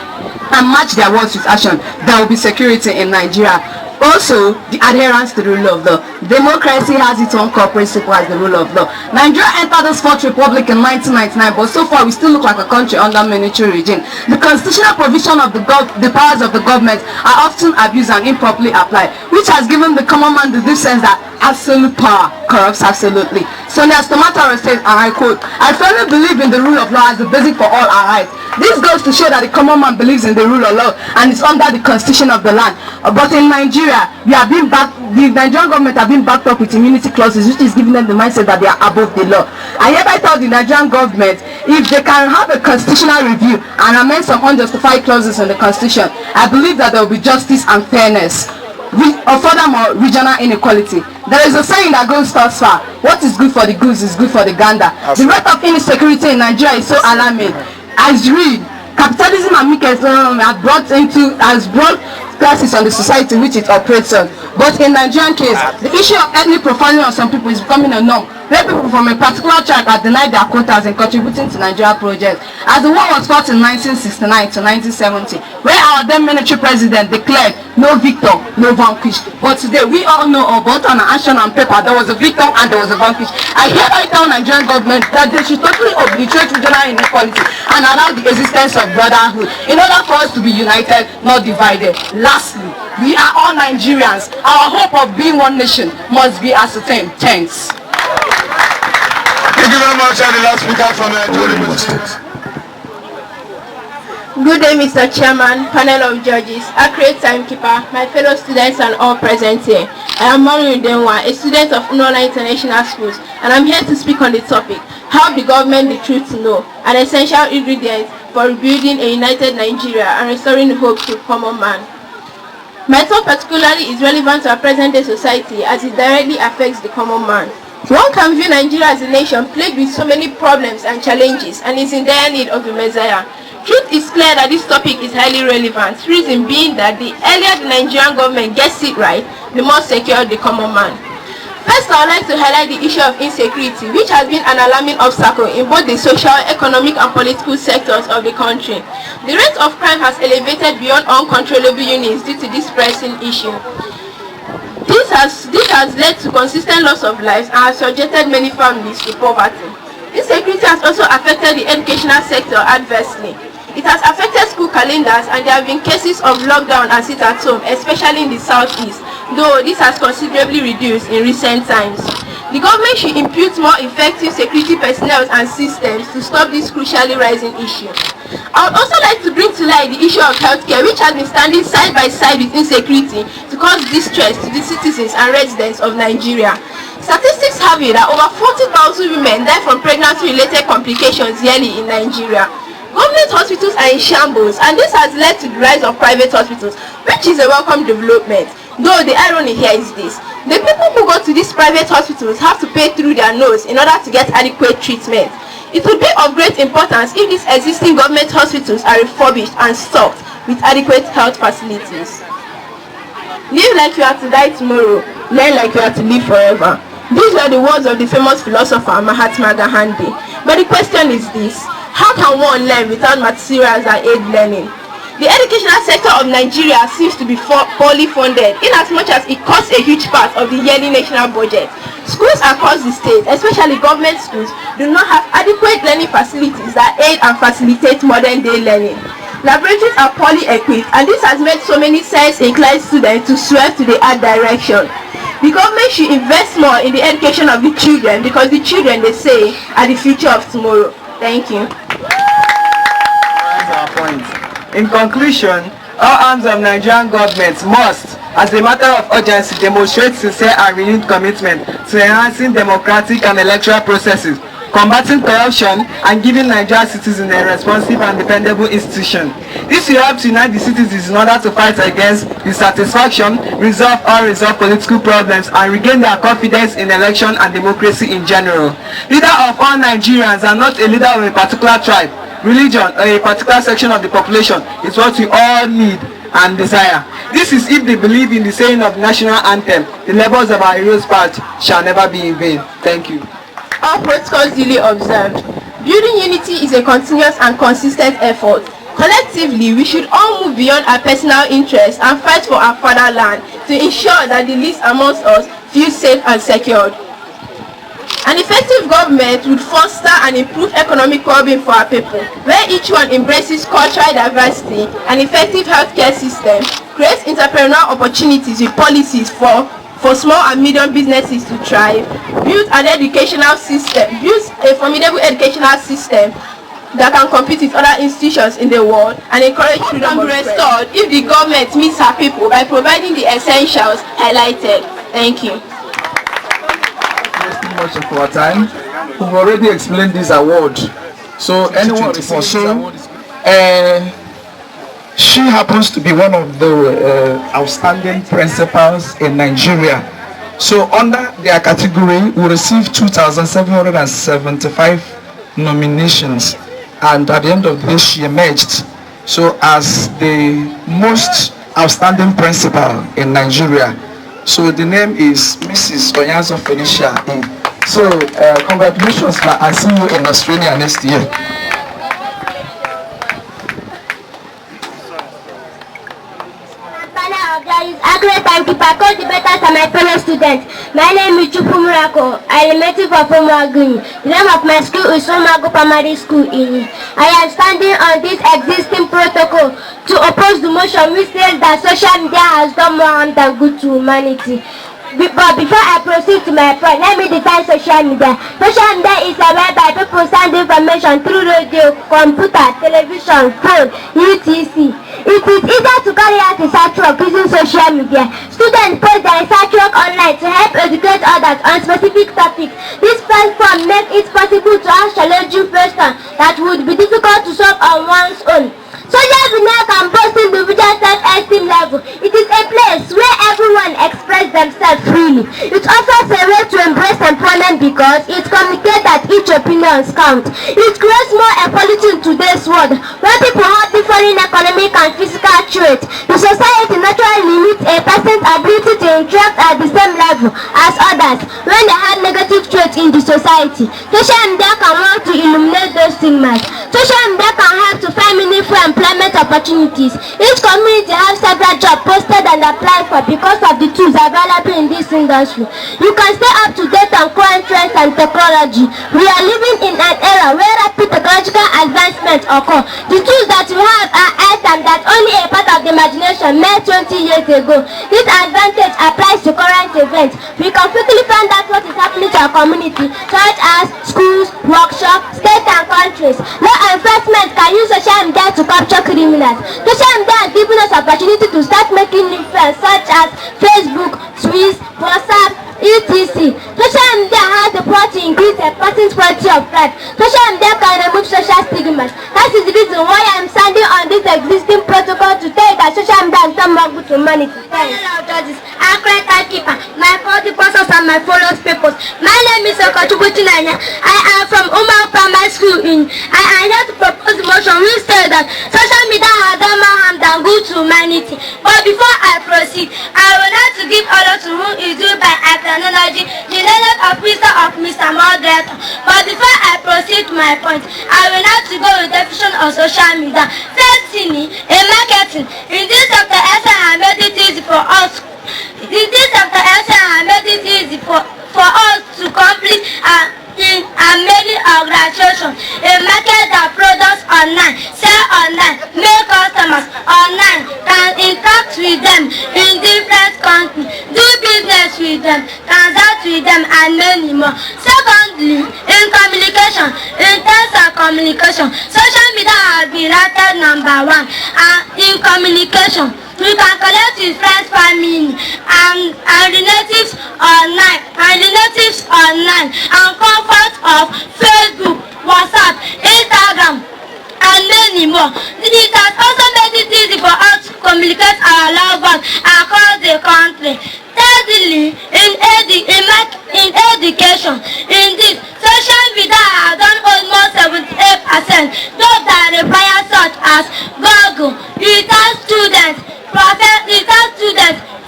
and match their words with action. There will be security in Nigeria. Also, the adherence to the rule of law. Democracy has its own core principle as the rule of law. Nigeria entered this fourth republic in 1999, but so far we still look like a country under military regime. The constitutional provision of the powers of the government are often abused and improperly applied, which has given the common man the deep sense that absolute power corrupts absolutely. So as Tomataro says, and I quote, "I firmly believe in the rule of law as the basic for all our rights." This goes to show that the common man believes in the rule of law and is under the constitution of the land. But in Nigeria, the Nigerian government have been backed up with immunity clauses, which is giving them the mindset that they are above the law. I hereby tell the Nigerian government, if they can have a constitutional review and amend some unjustified clauses in the constitution, I believe that there will be justice and fairness. Furthermore, regional inequality. There is a saying that goes thus far: what is good for the goose is good for the gander. The rate of insecurity in Nigeria is so alarming. As you read, capitalism and economy has brought classes on the society which it operates on. But in Nigerian case, the issue of ethnic profiling on some people is becoming a norm, where people from a particular tribe are denied their quotas in contributing to Nigeria projects. As the war was fought in 1969 to 1970, where our then military president declared no victor, no vanquished. But today we all know, or both on action and paper, there was a victor and there was a vanquished. I hereby tell Nigerian government that they should totally obliterate regional inequality and allow the existence of brotherhood in order for us to be united, not divided. Lastly, we are all Nigerians. Our hope of being one nation must be ascertained. Thanks. Thank you very much. And the last speaker from Jordan State. Good day, Mr. Chairman, panel of judges, accurate timekeeper, my fellow students and all present here. I am Mario Denwa, a student of Unola International Schools, and I'm here to speak on the topic, how the government the truth to know, an essential ingredient for rebuilding a united Nigeria and restoring hope to common man. My talk particularly is relevant to our present-day society as it directly affects the common man. One can view Nigeria as a nation plagued with so many problems and challenges and is in dire need of the Messiah. Truth is clear that this topic is highly relevant, reason being that the earlier the Nigerian government gets it right, the more secure the common man. First, I would like to highlight the issue of insecurity, which has been an alarming obstacle in both the social, economic and political sectors of the country. The rate of crime has elevated beyond uncontrollable units due to this pressing issue. This has led to consistent loss of lives and has subjected many families to poverty. Insecurity has also affected the educational sector adversely. It has affected school calendars and there have been cases of lockdown and sit at home, especially in the southeast, though this has considerably reduced in recent times. The government should impute more effective security personnel and systems to stop this crucially rising issue. I would also like to bring to light the issue of healthcare, which has been standing side by side with insecurity to cause distress to the citizens and residents of Nigeria. Statistics have it that over 40,000 women die from pregnancy-related complications yearly in Nigeria. Government hospitals are in shambles, and this has led to the rise of private hospitals, which is a welcome development. Though the irony here is this: the people who go to these private hospitals have to pay through their nose in order to get adequate treatment. It would be of great importance if these existing government hospitals are refurbished and stocked with adequate health facilities. Live like you have to die tomorrow, learn like you have to live forever. These are the words of the famous philosopher Mahatma Gandhi. But the question is this: how can one learn without materials that aid learning? The educational sector of Nigeria seems to be poorly funded, inasmuch as it costs a huge part of the yearly national budget. Schools across the state, especially government schools, do not have adequate learning facilities that aid and facilitate modern-day learning. Laboratories are poorly equipped, and this has made so many science-inclined students to swerve to the art direction. The government should invest more in the education of the children, because the children, they say, are the future of tomorrow. Thank you. That's our point. In conclusion, all arms of Nigerian government must, as a matter of urgency, demonstrate sincere and renewed commitment to enhancing democratic and electoral processes, combating corruption, and giving Nigerian citizens a responsive and dependable institution. This will help to unite the citizens in order to fight against dissatisfaction, resolve unresolved political problems, and regain their confidence in election and democracy in general. Leader of all Nigerians and not a leader of a particular tribe, religion, or a particular section of the population is what we all need and desire. This is if they believe in the saying of the national anthem, the labors of our heroes' path shall never be in vain. Thank you. all protocols duly observed. Building unity is a continuous and consistent effort. Collectively, we should all move beyond our personal interests and fight for our fatherland to ensure that the least amongst us feel safe and secured. An effective government would foster and improve economic well-being for our people, where each one embraces cultural diversity, an effective healthcare system, creates entrepreneurial opportunities with policies for small and medium businesses to thrive, builds a formidable educational system that can compete with other institutions in the world, and encourage freedom of restored if the government meets her people by providing the essentials highlighted. Thank you. Much of our time. We've already explained this award. So anyone receiving this award, she happens to be one of the outstanding principals in Nigeria. So under their category, we received 2,775 nominations, and at the end of this, she emerged so as the most outstanding principal in Nigeria. So the name is Mrs. Onyazo Felicia. So congratulations, I'll see you in Australia next year. Accurate timekeeper, coach the betters and my fellow students. My name is Chupu Murako. I am a native of Omuaguni. The name of my school is Omago Primary School. I am standing on this existing protocol to oppose the motion which says that social media has done more harm than good to humanity. But before I proceed to my point, let me define social media. Social media is a way by people send information through radio, computer, television, phone, etc. It is easier to carry out research work using social media. Students post their research work online to help educate others on specific topics. This platform makes it possible to ask challenging questions that would be difficult to solve on one's own. Social media can boost individual self-esteem level. It is a place where everyone expresses themselves freely. It offers a way to embrace employment because it communicates that each opinion counts. It creates more equality in today's world, where people have differing economic and physical traits. The society naturally limits a person's ability to interact at the same level as others when they have negative traits in the society. Social media can work to eliminate those stigmas. Social media can help to find meaningful employment opportunities. Each community has several jobs posted and applied for because of the tools available in this industry. You can stay up to date on current trends and technology. We are living in an era where rapid technological advancements occur. The tools that we have are items that only a part of the imagination made 20 years ago. This advantage applies to current events. We can quickly find out what is happening to our community, such as schools, workshops, states and countries. Law enforcement can use social media to capture criminals. Social media has given us opportunity to start making new friends such as Facebook, Twitter, WhatsApp, etc. Social media has the power to increase a person's quality of life. Social media can remove social stigmas. That is the reason why I am standing on this existing protocol to tell you that social media has done more good to humanity. Judges, accurate timekeeper, my faulty persons and my followers papers. My name is Okochubuchinanya. I am from Umar Primary School I am here to propose the motion which says that social media has done more harm than good to humanity. But before I proceed, I would like to give order to whom is due by technology, the learned officer of Mr. Moderator. But before I proceed to my point, I will have to go with definition of social media. Firstly, in marketing, in this sector, I made it easy for us. In this sector, I made it easy for us to complete in many organizations. A market that products online, sell online, make customers online, can interact with them in different countries, do business with them, transact with them, and many more. Secondly, in communication, in terms of communication, social media has been rated number 1. And in communication, we can connect with friends, family, and relatives online, and comfort of Facebook, WhatsApp, Instagram, and many more. It has also made it easy for us to communicate our loved ones across the country. Thirdly, in education, in this, social media has done almost 78%. Those that require such as Google, it has students,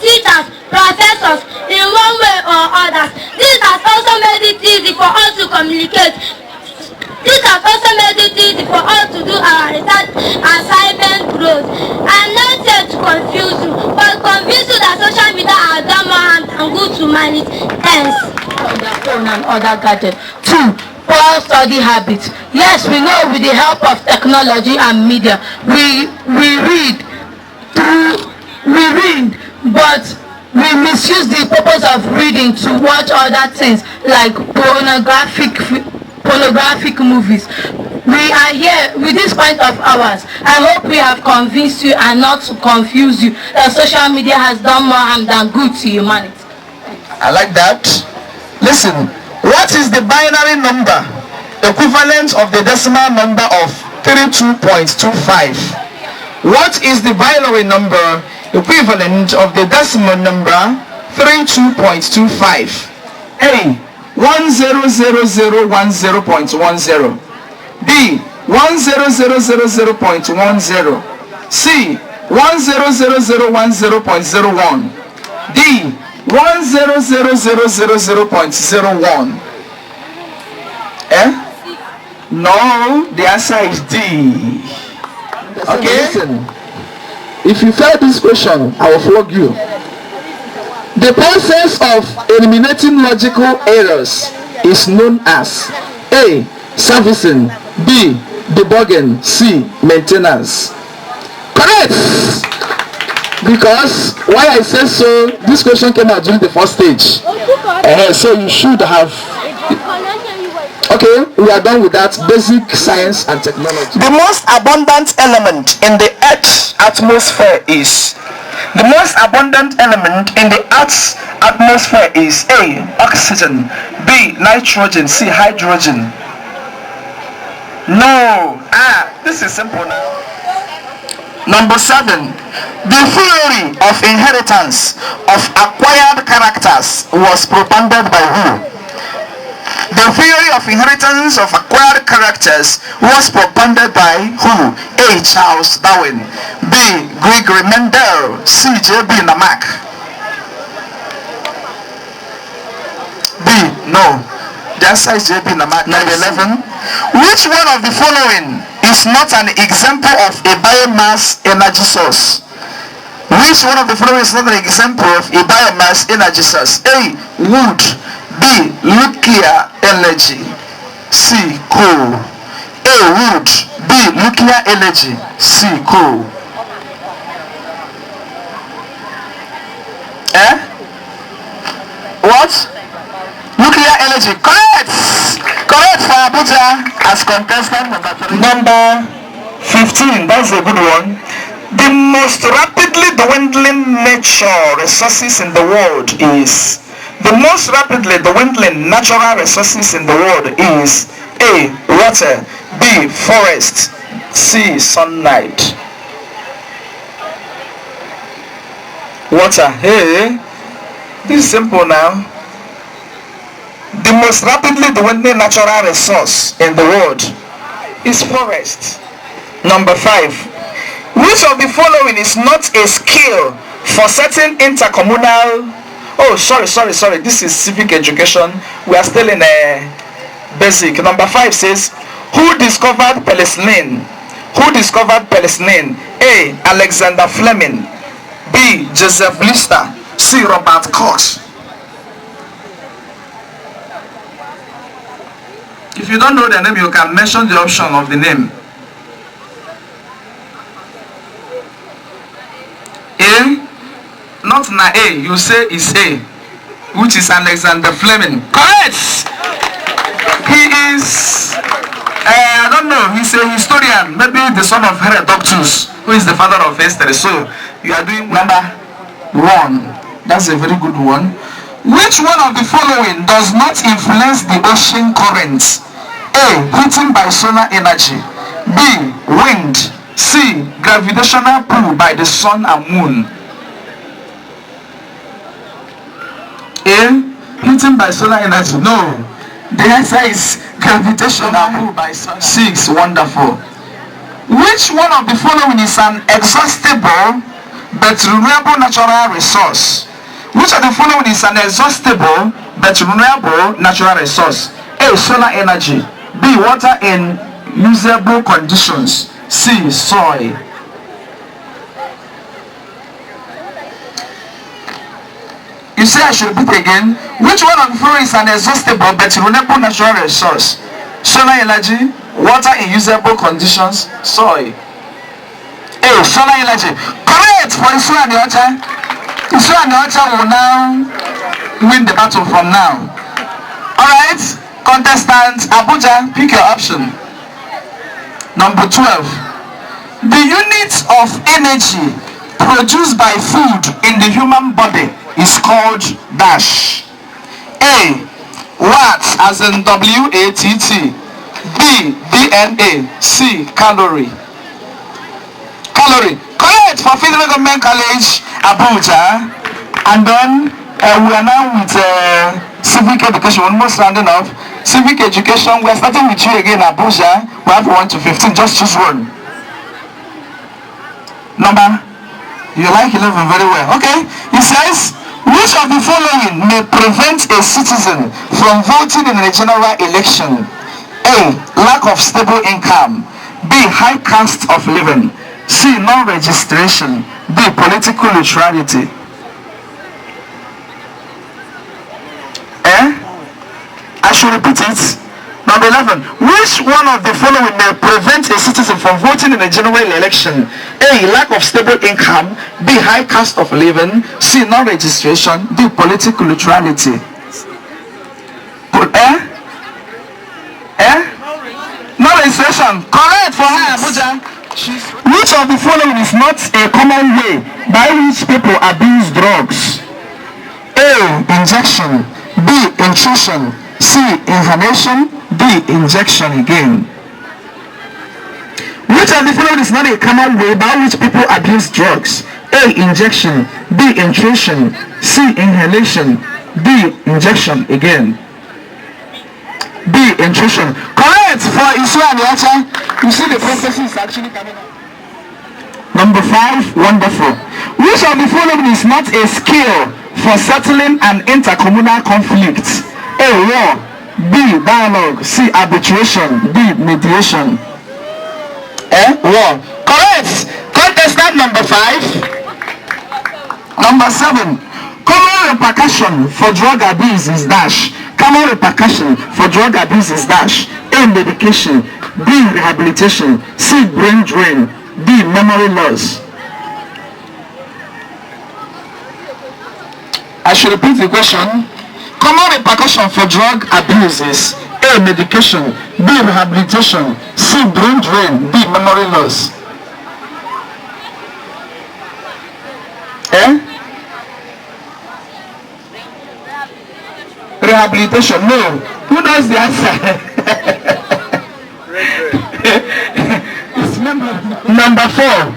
teachers, professors, in one way or others. This has also made it easy for us to communicate and other gadgets. 2. Poor study habits. Yes, we know with the help of technology and media, we read, but we misuse the purpose of reading to watch other things like pornographic movies. We are here with this point of ours. I hope we have convinced you and not to confuse you that social media has done more harm than good to humanity. I like that. Listen, what is the binary number equivalent of the decimal number of 32.25? What is the binary number equivalent of the decimal number 32.25? A. 100010.10. B. 100010.10. C. 100010.01. D. 100000.01. No, the answer is D. Okay? Listen, if you fail this question, I will flog you. The process of eliminating logical errors is known as A. Servicing, B. Debugging, C. Maintenance. Correct! Because why I say so, this question came out during the first stage. So you should have. Okay, we are done with that. Basic science and technology. The most abundant element in the Earth's atmosphere is. The most abundant element in the Earth's atmosphere is A. Oxygen, B. Nitrogen, C. Hydrogen. No. This is simple now. Number 7. The theory of inheritance of acquired characters was propounded by who? The theory of inheritance of acquired characters was propounded by who? A. Charles Darwin, B. Gregory Mendel, C. J.B. Lamarck. B. No. The answer is J.B. Lamarck. Number 11. Which one of the following is not an example of a biomass energy source? Which one of the following is not an example of a biomass energy source? A. Wood, B. Nuclear energy, C. Coal. A. Wood, B. Nuclear energy, C. Coal. What? Nuclear energy. Correct! Correct for Abuja as contestant number 3. Number 15, that's a good one. The most rapidly dwindling natural resources in the world is. The most rapidly dwindling natural resources in the world is A. Water, B. Forest, C. Sunlight. Water. Hey, this is simple now. The most rapidly dwindling natural resource in the world is forest. Number 5. Which of the following is not a skill for certain intercommunal... Oh, sorry. This is civic education. We are still in a basic. Number 5 says, who discovered penicillin? Who discovered penicillin? A. Alexander Fleming, B. Joseph Lister, C. Robert Koch. If you don't know the name, you can mention the option of the name. A. Not na A, you say is A, which is Alexander Fleming. Correct! He is, I don't know, he's a historian, maybe the son of Herodotus, who is the father of history. So, you are doing number 1. That's a very good one. Which one of the following does not influence the ocean currents? A. Heating by solar energy, B. Wind, C. Gravitational pull by the sun and moon. A. Heating by solar energy. No. The answer is gravitational pull by sun. 6. Wonderful. Which one of the following is an exhaustible but renewable natural resource? Which of the following is an exhaustible but renewable natural resource? A. Solar energy, B. Water in usable conditions, C. Soil. You say I should repeat again. Which one of the following is an exhaustible but renewable natural resource? Solar energy, water in usable conditions, soil. Hey, solar energy. Correct for Isu and the Ocha. Isu and the Ocha will now win the battle from now. Alright, contestant Abuja, pick your option. Number 12. The unit of energy produced by food in the human body is called dash. A. Watt, as in W-A-T-T. B. DNA. C. Calorie. Calorie. Correct for Federal Government College, Abuja. And then we are now with civic education. Almost rounding up. Civic education. We are starting with you again, Abuja. We have 1 to 15. Just choose one. Number. You like 11 very well. Okay. It says, which of the following may prevent a citizen from voting in a general election? A. Lack of stable income. B. High cost of living. C. Non-registration. D. Political neutrality. I should repeat it. Number 11. Which one of the following may prevent a citizen from voting in a general election? A. Lack of stable income. B. High cost of living. C. Non-registration. D. Political neutrality. Non-registration. Correct for her, Abuja. Which of the following is not a common way by which people abuse drugs? A. Injection. B. Intrusion. C. Inhalation. D. Injection again. Which of the following is not a common way by which people abuse drugs? A. Injection. B. Intrusion. C. Inhalation. D. Injection again. B. Intrusion. Correct for Isu and Yacha. You see the prophecy is actually coming up. Number 5. Wonderful. Which of the following is not a skill for settling an intercommunal conflict? A. War. B. Dialogue. C. Arbitration. D. Mediation. War. Correct. Contestant number 5. Number 7. Common repercussion for drug abuse is dash. Common repercussion for drug abuse is dash. A. Medication. B. Rehabilitation. C. Brain drain. D. Memory loss. I should repeat the question. Common repercussion for drug abuse is A. Medication. B. Rehabilitation. C. Brain drain. D. Memory loss. Rehabilitation. No. Who knows the answer? It's number 4.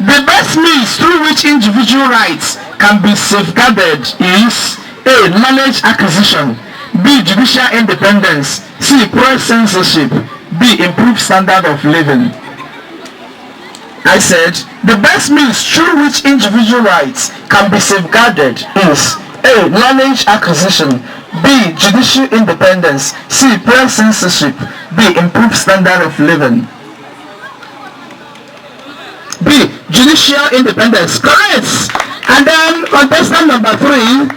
The best means through which individual rights can be safeguarded is A. Knowledge acquisition. B. Judicial independence. C. Press censorship. D. Improved standard of living. I said the best means through which individual rights can be safeguarded is A. Knowledge acquisition. B. Judicial independence. C. Press censorship. D. Improved standard of living. B. Judicial independence. Correct. And then contestant number 3.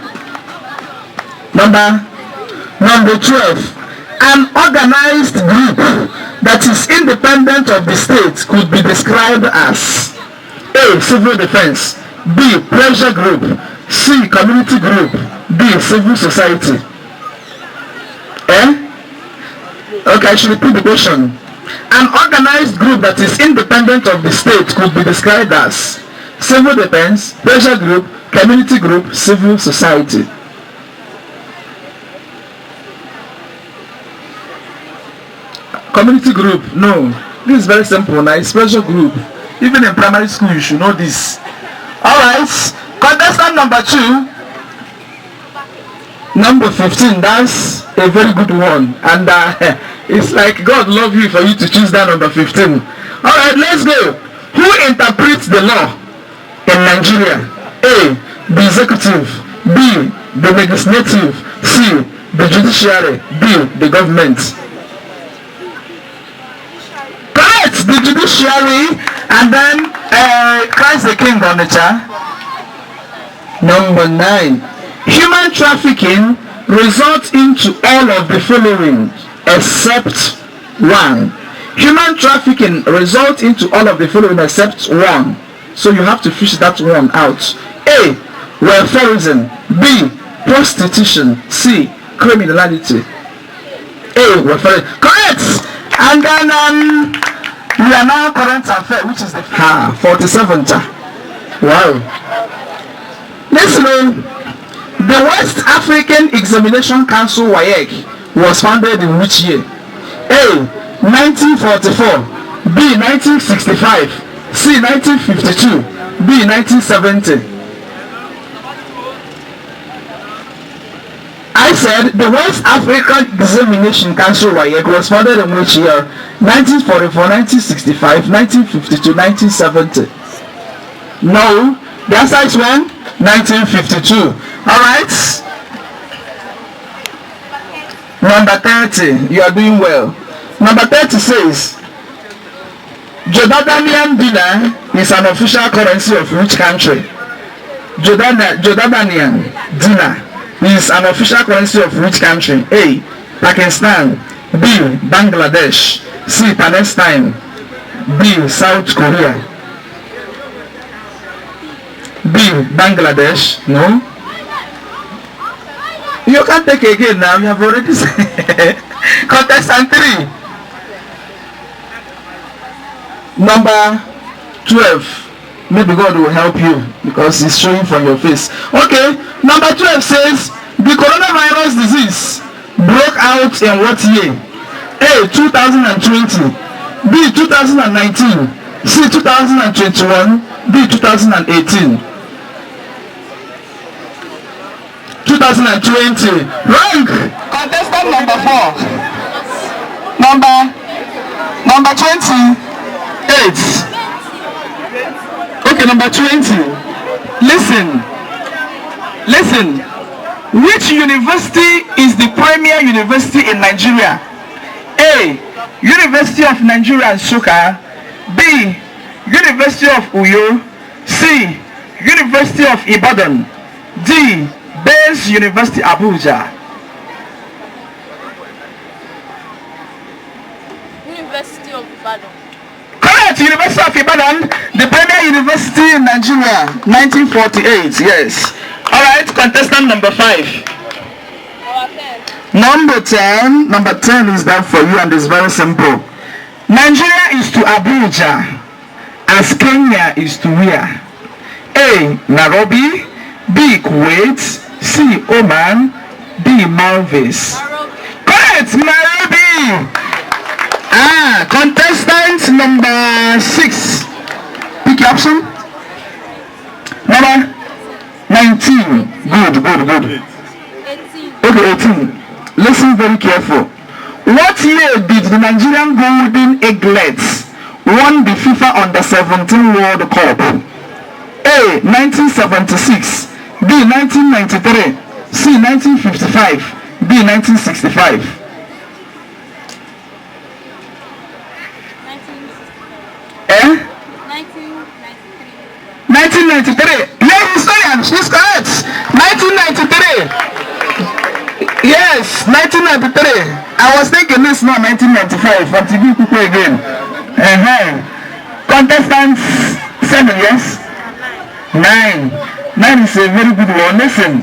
Number 12. An organized group that is independent of the state could be described as A. Civil defense. B. Pressure group. C. Community group. D. Civil society. Okay, I should repeat the question. An organized group that is independent of the state could be described as civil defense, pressure group, community group, civil society. Community group, no. This is very simple. Now it's pressure group. Even in primary school, you should know this. Alright. Contestant number 2. Number 15. That's a very good one. And it's like God love you for you to choose that number 15. Alright, let's go. Who interprets the law in Nigeria? A. The executive. B. The legislative. C. The judiciary. D. The government. Correct! The judiciary. And then Christ the King on the chair. Number 9. Human trafficking results into all of the following except one. Human trafficking results into all of the following except one. So you have to fish that one out. A. Welfarism. B. Prostitution. C. Criminality. A. Welfarism. Correct! And then we are now current affair, which is the 47th. Wow. Listen, the West African Examination Council WAEC was founded in which year? A. 1944. B. 1965. C. 1952. B. 1970. I said the West African Examination Council WAEC was founded in which year? 1944, 1965, 1952, 1970. No, the answer is when? 1952. Alright. Number 30. You are doing well. Number 30 says Jordanian dinar is an official currency of which country? Jordanian dinar is an official currency of which country? A. Pakistan. B. Bangladesh. C. Palestine. B. South Korea. B. Bangladesh. No. You can't take again now. You have already said. Contestant 3. Number 12. Maybe God will help you because it's showing from your face. Okay. Number 12 says the coronavirus disease broke out in what year? A. 2020. B. 2019. C. 2021. D. 2018. 2020. Wrong. Contestant number 4. Number 28. Okay, number 20. Listen. Which university is the premier university in Nigeria? A. University of Nigeria Nsukka. B. University of Uyo. C. University of Ibadan. D. Base University Abuja. University of Ibadan. Correct, University of Ibadan, the premier university in Nigeria, 1948, yes. Alright, contestant number 5. Number 10 is that for you and it's very simple. Nigeria is to Abuja as Kenya is to where? A. Nairobi. B. Kuwait. C. Oman. D. Maldives. Correct, Nairobi. Contestant number 6. Pick your option. Number 19. Good. 18. Okay, 18. Listen very careful. What year did the Nigerian Golden Eaglets won the FIFA Under-17 World Cup? A. 1976. B. 1993. C. 1955. D. 1965. 1993. Yes, historian, she's correct. 1993. Yes, 1993. I was thinking this now 1995, but to be quick again. Contestants 7, yes? 9. 9 is a very good one. Listen.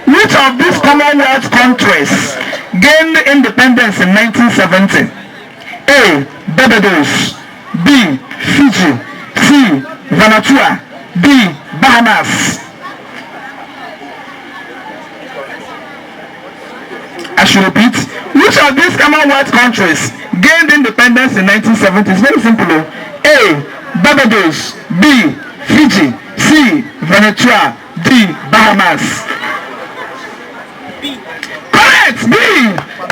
Which of these Commonwealth countries gained independence in 1970? A. Barbados. B. Fiji. C. Vanuatu. D. Bahamas. I should repeat. Which of these Commonwealth countries gained independence in 1970? It's very simple. A. Barbados. B. Fiji. C. Vanuatu. D. Bahamas. B. Correct. B.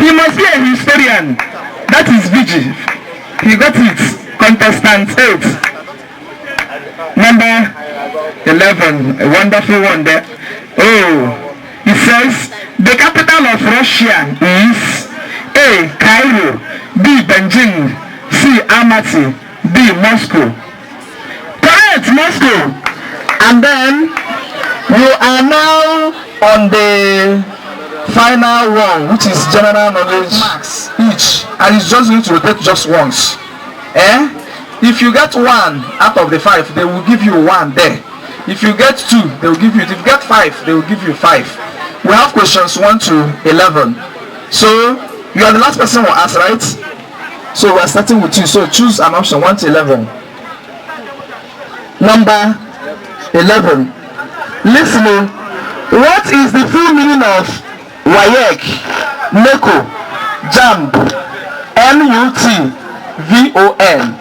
He must be a historian. That is Fiji. He got it. Contestant 8. Number 11, a wonderful one there. Oh, it says the capital of Russia is A. Cairo. B. Beijing. C. Almaty. D. Moscow. Correct, Moscow. And then you are now on the final one, which is general knowledge marks each, and it's just going to rotate just once. If you get 1 out of the 5, they will give you 1 there. If you get 2, they will give you. If you get 5, they will give you 5. We have questions 1 to 11. So you are the last person who asked, right? So we are starting with you. So choose an option 1 to 11. Number 11. Listen. What is the full meaning of WAEC, NECO, JAMB, NUT, VON?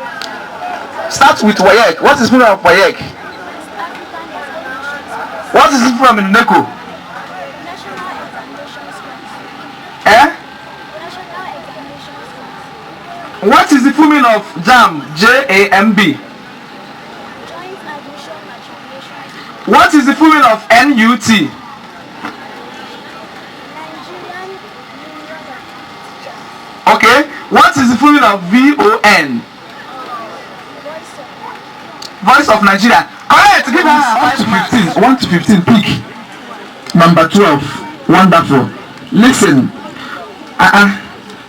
Start with WAEC. What is the meaning of WAEC? What is it from in NECO? What is the full meaning of JAMB, JAMB? What is the full meaning of NUT? Okay, what is the full meaning of VON? Voice of Nigeria. Alright, give us 1 to 15. Pick number 12. Wonderful. Listen.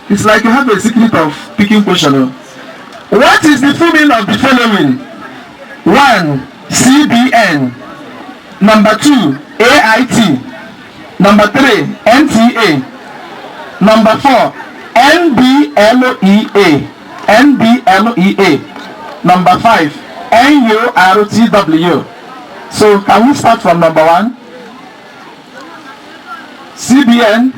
It's like you have a secret of picking question. What is the full meaning of the following? 1. CBN. Number 2. AIT. Number 3. NTA. Number 4. NBLEA. NBLEA. Number 5. NURTW. So can we start from number 1? CBN.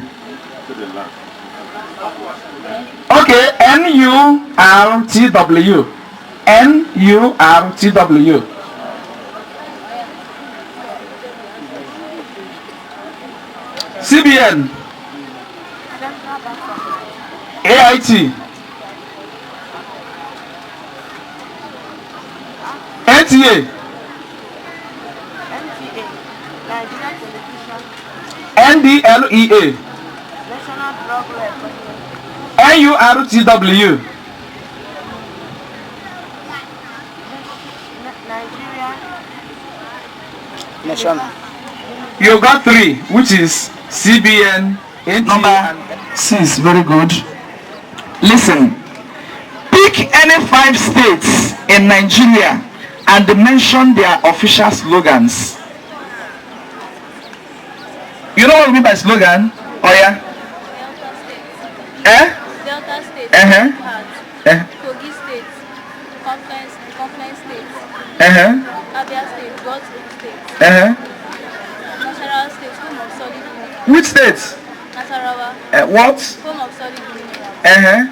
Okay, NURTW. NURTW. CBN. AIT. NTA. NDLEA. NURTW. National. You got 3, which is CBN, NTA, number 6. Very good. Listen. Pick any 5 states in Nigeria and mention their official slogans. You know what we mean by slogan? Oh yeah? Delta State, Kogi State, Conference State, Abia State, God's Own State, Nasarawa State, home of solid minerals. Which state? Nasarawa. What? Home of solid minerals. And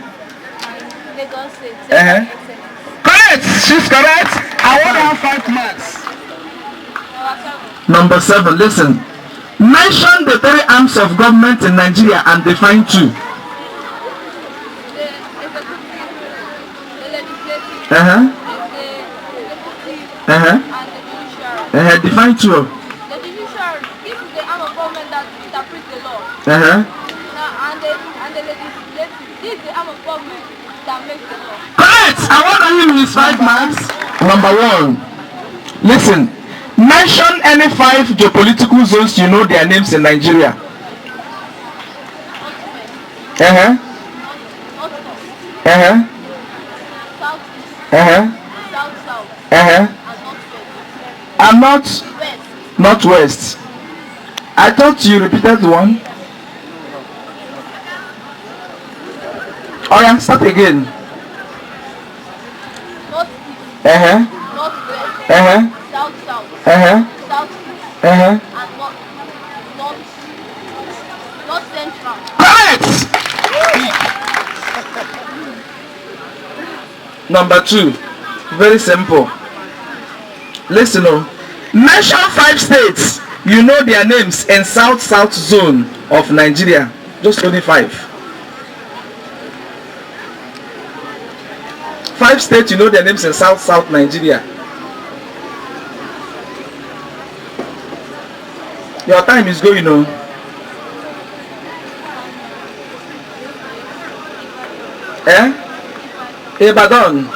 Lagos State, correct! She's correct. I want to have 5 marks. Number 7, listen. Mention the 3 arms of government in Nigeria and define 2. Define 2. The judiciary is the arm of government that interprets the law. And the legislative is the arm of government that makes the law. Correct! I want to give you 5 marks. Number 1. Listen. Mention any 5 geopolitical zones you know their names in Nigeria. I'm not Northwest. I thought you repeated one. Oh yeah, start again. Northwest, South, and North Central. Correct! Number 2, very simple. Listen, mention 5 states you know their names in South zone of Nigeria. Just only 5. 5 states you know their names in South Nigeria. Your time is going on. Ibadan.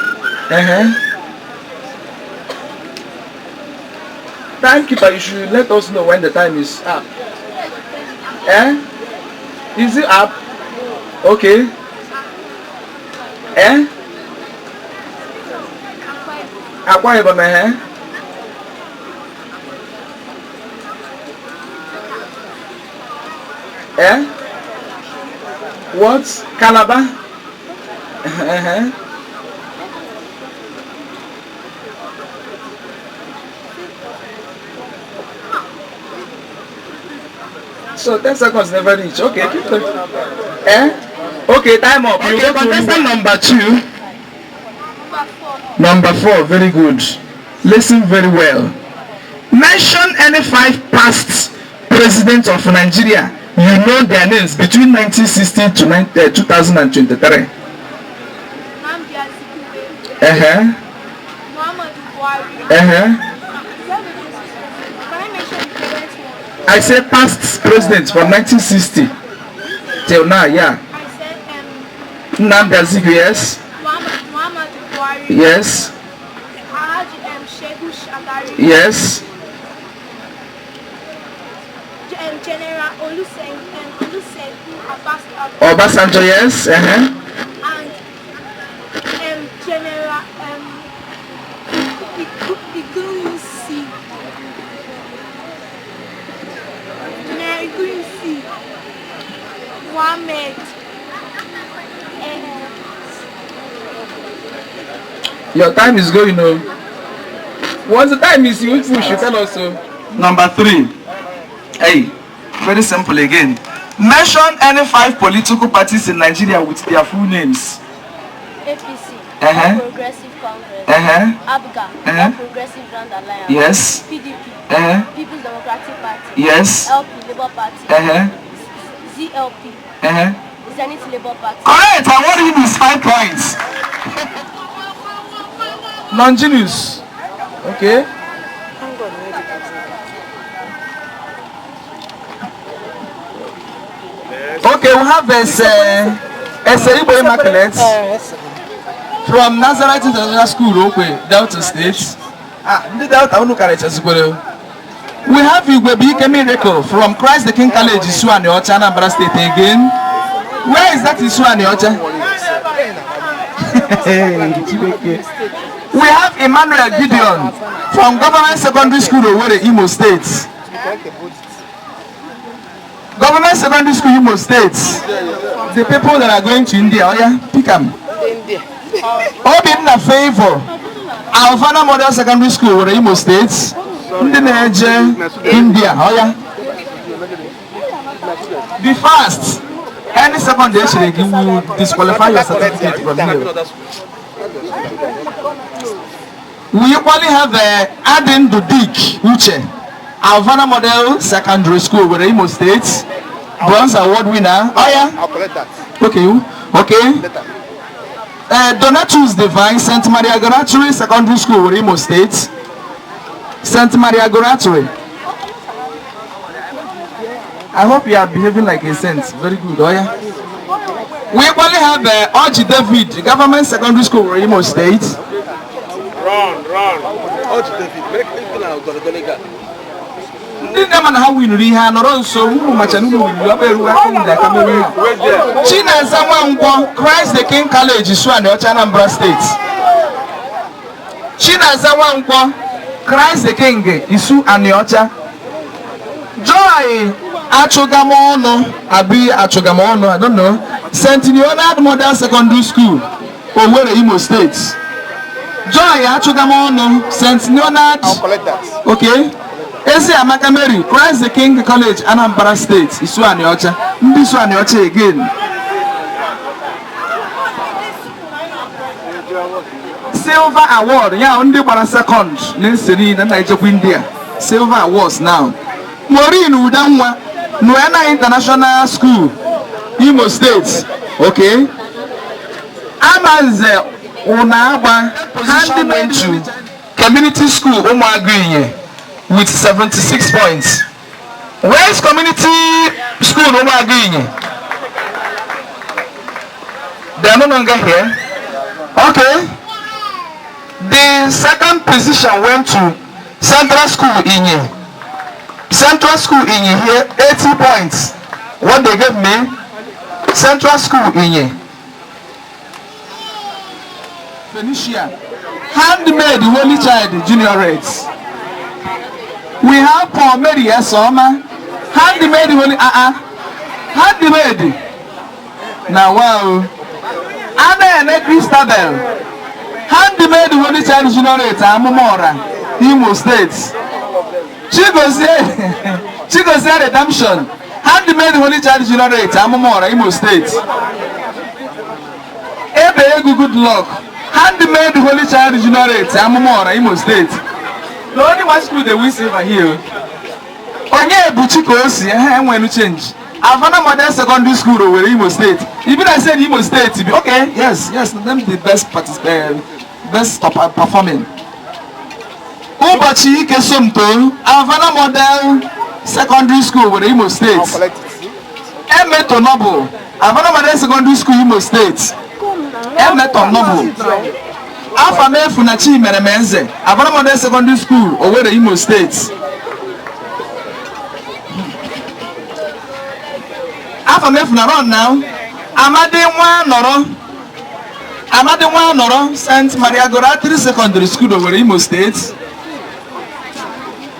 Timekeeper, you should let us know when the time is up. Eh? Is it up? Okay. Eh? Akwa Ibom, eh? Eh? What? Calabar? Uh-huh. So 10 seconds never reach. Okay, keep going. Eh? Okay, time up. You go to contestant number 2. Number 4, very good. Listen very well. Mention any 5 past presidents of Nigeria. You know their names between 1960 to 2023. Uh-huh. Uh-huh. I said past presidents from 1960 till now, yeah. Nnamdi Azikiwe, yes. Yes. Yes. General Obasanjo, yes. Uh-huh. And General Igurusi Mohammed. Your time is going on. Once the time is you should tell us so. Number 3. Hey, very simple again. Mention any 5 political parties in Nigeria with their full names. APC. Uh-huh. Progressive Congress. Uh-huh. ABGA. Uh-huh. Progressive Grand Alliance. Yes. PDP. Uh-huh. People's Democratic Party. Yes. LP Labour Party. Uh-huh. ZLP. Uh-huh. Zenith Labour Party. Correct. I want him is 5 points. Non-genius. Okay. Okay, we have this Igbo Immaculate from Nazareth International School, okay, Delta State. Delta, we have Igwe Miracle from Christ the King College, Isuani Ocha, Anambra State again. Where is that Isuani Ocha? We have Emmanuel Gideon from Government Secondary School, Owerri, Imo State. Government Secondary School, Imo State. The people that are going to India, oh yeah, pick them. All be in a favor. Alfana Model Secondary School, Imo State. India, oh yeah. Be fast. Any second day should give you disqualify your certificate from here. We equally have Aden Dudik Uche, Alvana Model Secondary School with Imo State, bronze award winner. Oh yeah. I'll collect that. Okay. Okay. Donatus Divine, St. Maria Goratory Secondary School with Imo State. St. Maria Goratory. I hope you are behaving like a saint. Very good. Oh yeah. We equally have Oji David, Government Secondary School with Imo State. Run. Oji David, make people now go to the how we know nọrọ nso macha n'ụlọ wili ọbẹ̀rù akọ̀wé kamere Chinasa Nwankwo Christ the King College Isuani Ocha Anambra State. Chinasa Nwankwo Christ the King Isuani Ocha. Joy Achogamono Abi Achogamono, I don't know. St. Leonard Model Secondary School, Owerri, Imo State. Joy Achogamono St. Leonard. I'll collect that. Okay. Ese Amaka Mary, Christ the King College, Anambra State, Isuani Ocha. Ndi Isuani Ocha again. Silver Award, yeah, only for a second. Nenseri na Nigeria India. Silver Awards now. Maureen Udamwa, Nuena International School, Imo State. Okay. Amaze Unaba handed to Community School, Omagrinye, with 76 points. Where is Community School, Omagrinye? They are no longer here. Okay. The second position went to Central School in here. Central School in here, 80 points. What they gave me, Central School in Phoenicia, handmade Holy Child Junior Rates. We have Paul Mary Esoma, handmade Holy handmade. Now wow, Anna and Christabel, handmade Holy Child Junior Rates. Amomora, Imo States. Chigozie Redemption, handmade Holy Child Junior Rates. Amomora, Imo States. Ebe Good Luck, handmade Holy Child Junior Rates. Amomora, Imo States. The only one school they will see over here. Onye Buchiko Osi, when you change. Avana Modern Secondary School over Imo State. Even I said Imo State, okay, yes, them the best performing. Ubachi Kesumto, Avana Modern Secondary School over Imo State. Emeto Noble, Avana Modern Secondary School Imo State. Emeto Noble. Afame Funachi Meremenze, Avana Modern Secondary School over the Imo State. Afame Funaron now, Amade Noro, Saint Maria Goratri Secondary School over the Imo State.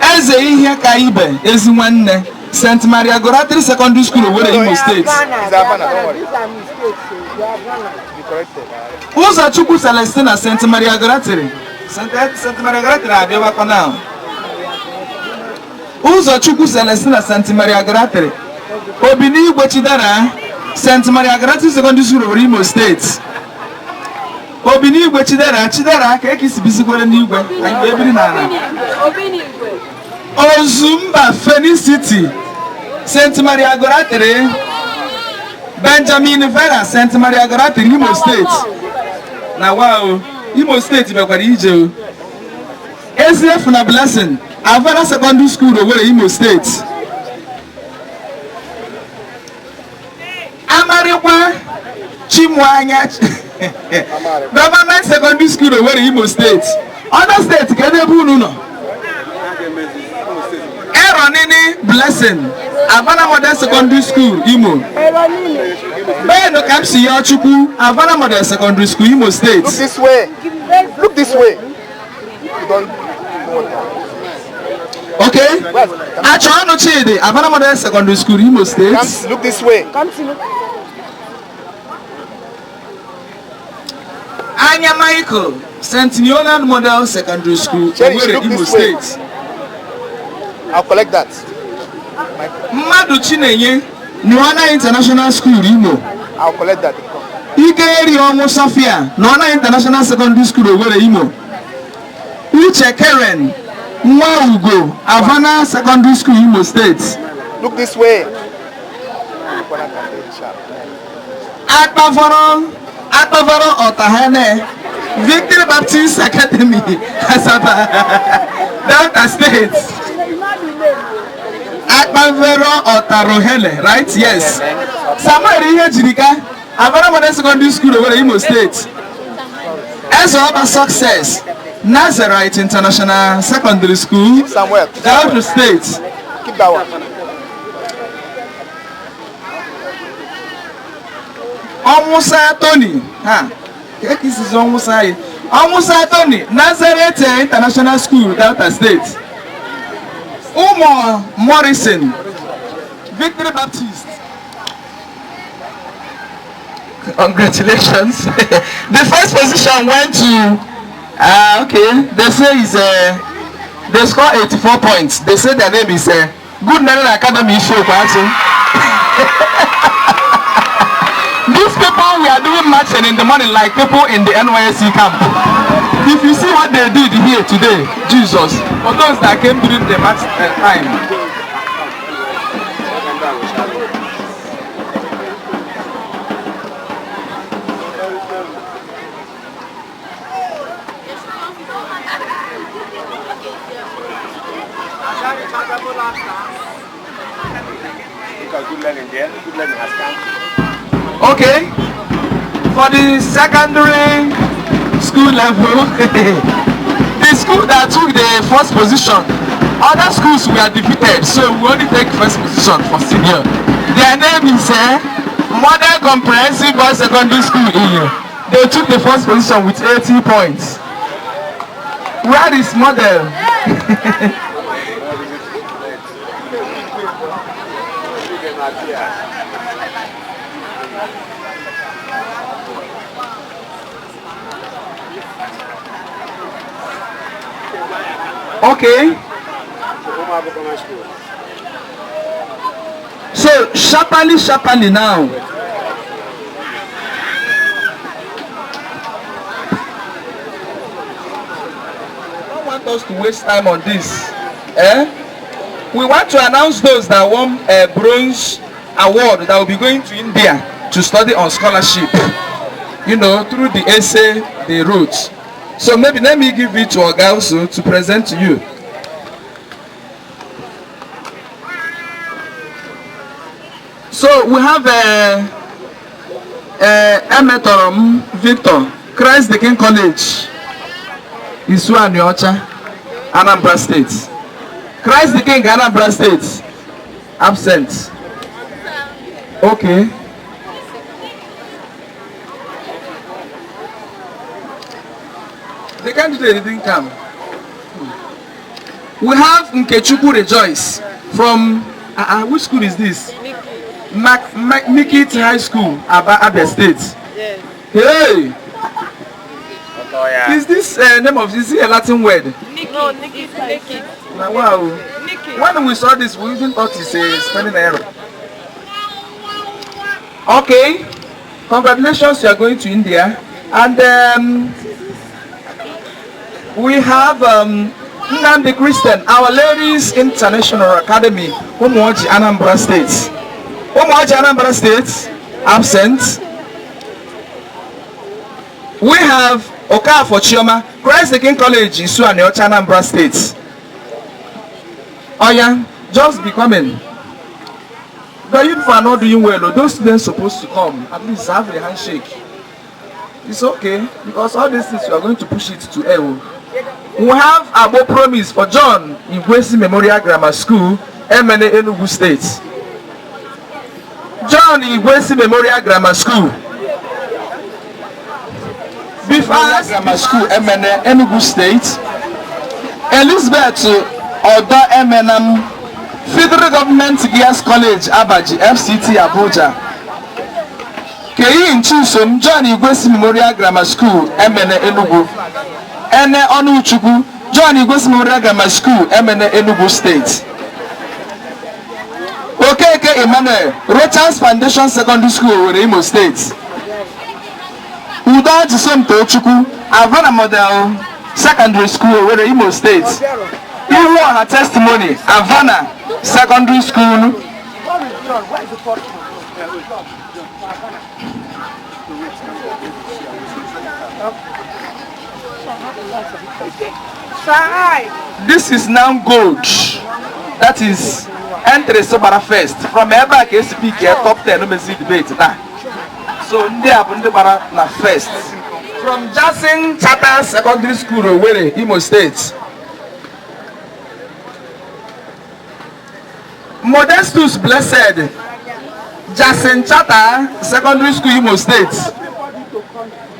Eze Ihe Kaibe, Eziwanne, Saint Maria Goratri Secondary School over the Imo State. Uza Chukwu Celestina Saint Maria Goratri. Saint Maria Goratri Abiawako now. Uza Chukwu Celestina Saint Maria Goratri. Obini Chidara Saint Maria Goratri Secondary School over Imo State. Obini Chidara Kekis Bisigwele Nigwe. Ozumba Felicity Saint Maria Goratri. Benjamin Vera Saint Maria Goratri Imo State. Now wow, Imo State bekwara ije. SF na Blessing, Avana Secondary School over Imo State. Amarikwa Chimwanya Government Secondary School over Imo State. Other states kede bunu no. Eronini Blessing, Avana Modern Secondary School Imo. Beno Kamsi Yochukwu, Avana Modern Secondary School Imo State. Look this way. Look this way. Okay. Achoano Chidi, Avana Modern Secondary School Imo State. Look this way. Anya Michael, St. Leonard Model Secondary School, Imo State. I'll collect that. Madu Chinenye, Nuana International School, Imo. I'll collect that. Igeri Omo Sophia, Nuana International Secondary School, Imo. Uche Karen, Mwaugo, Havana Secondary School, Imo State. Look this way. Akpavaro Otahane, Victory Baptist Academy, Asaba, Delta State. Akpavaro Otarohele, right? Yes. Samuel here, Jirika, Havana Modern Secondary School over Imo State. As of success, Nazarite International Secondary School, Delta State. Keep that one. Omusa Tony, this is Omusa. Omusa Tony, Nazareth International School, Delta State. Umo Morrison, Victory Baptist. Congratulations. The first position went to, okay, they say is, they score 84 points. They say their name is Good Nana Academy Show. These people, we are doing matching in the morning like people in the NYSC camp. If you see what they did here today, Jesus, for those that came during the match time. Okay, for the secondary school level, the school that took the first position, other schools were defeated, so we only take first position for senior. Their name is Model Comprehensive Boys Secondary School in. They took the first position with 80 points. Where is Model? Okay. So sharply now. I don't want us to waste time on this. We want to announce those that won a bronze award that will be going to India to study on scholarship. You know, through the essay they wrote. So maybe let me give it to Oga also to present to you. So we have Emetorum Victor, Christ the King College, Isua Nyocha, Anambra State. Christ the King, Anambra State, absent. Okay. The candidate didn't come. We have Nkechuku Rejoice from, which school is this? Mikit High School, Abia State. Yes. Hey! Is this name of this a Latin word? No, Nikki. Wow. When we saw this, we even thought it's a spelling error. Okay. Congratulations, you are going to India. And we have Nnamdi Christian, Our Ladies International Academy, Umuoji, Anambra State. Umuoji, Anambra State, absent. We have Okafo Chioma, Christ the King College, Isua Nyocha, Anambra State. Oh yeah, just be coming. But you are not doing well. Those students supposed to come. At least have a handshake. It's okay because all these things you are going to push it to L. We have Abo Promise for John in Igwesi Memorial Grammar School, MNA Enugu State. John in Igwesi Memorial Grammar School. Memorial Grammar School, MNA Enugu State. Elizabeth Oda MNM Federal Government Gears College, Abaji, FCT Abuja. Keyi Nchusum, John Igwesi Memorial Grammar School, MNA Enugu. Ene Onuchukwu, John Igwesi Memorial Grammar School, MNA Enugu State. Okeke Emmanuel, Rochas Foundation Secondary School, Imo State. Udo Jisom Tochukwu, Avana Model Secondary School, Imo State. You want her testimony, Havana Secondary School. This is now gold. That is entry Sobara first. From Eba KSP top 10 debate. So they have na first. From Jackson Charter Secondary School, Owerri, Imo State. Modestus Blessed, Jackson Charter Secondary School, Imo State.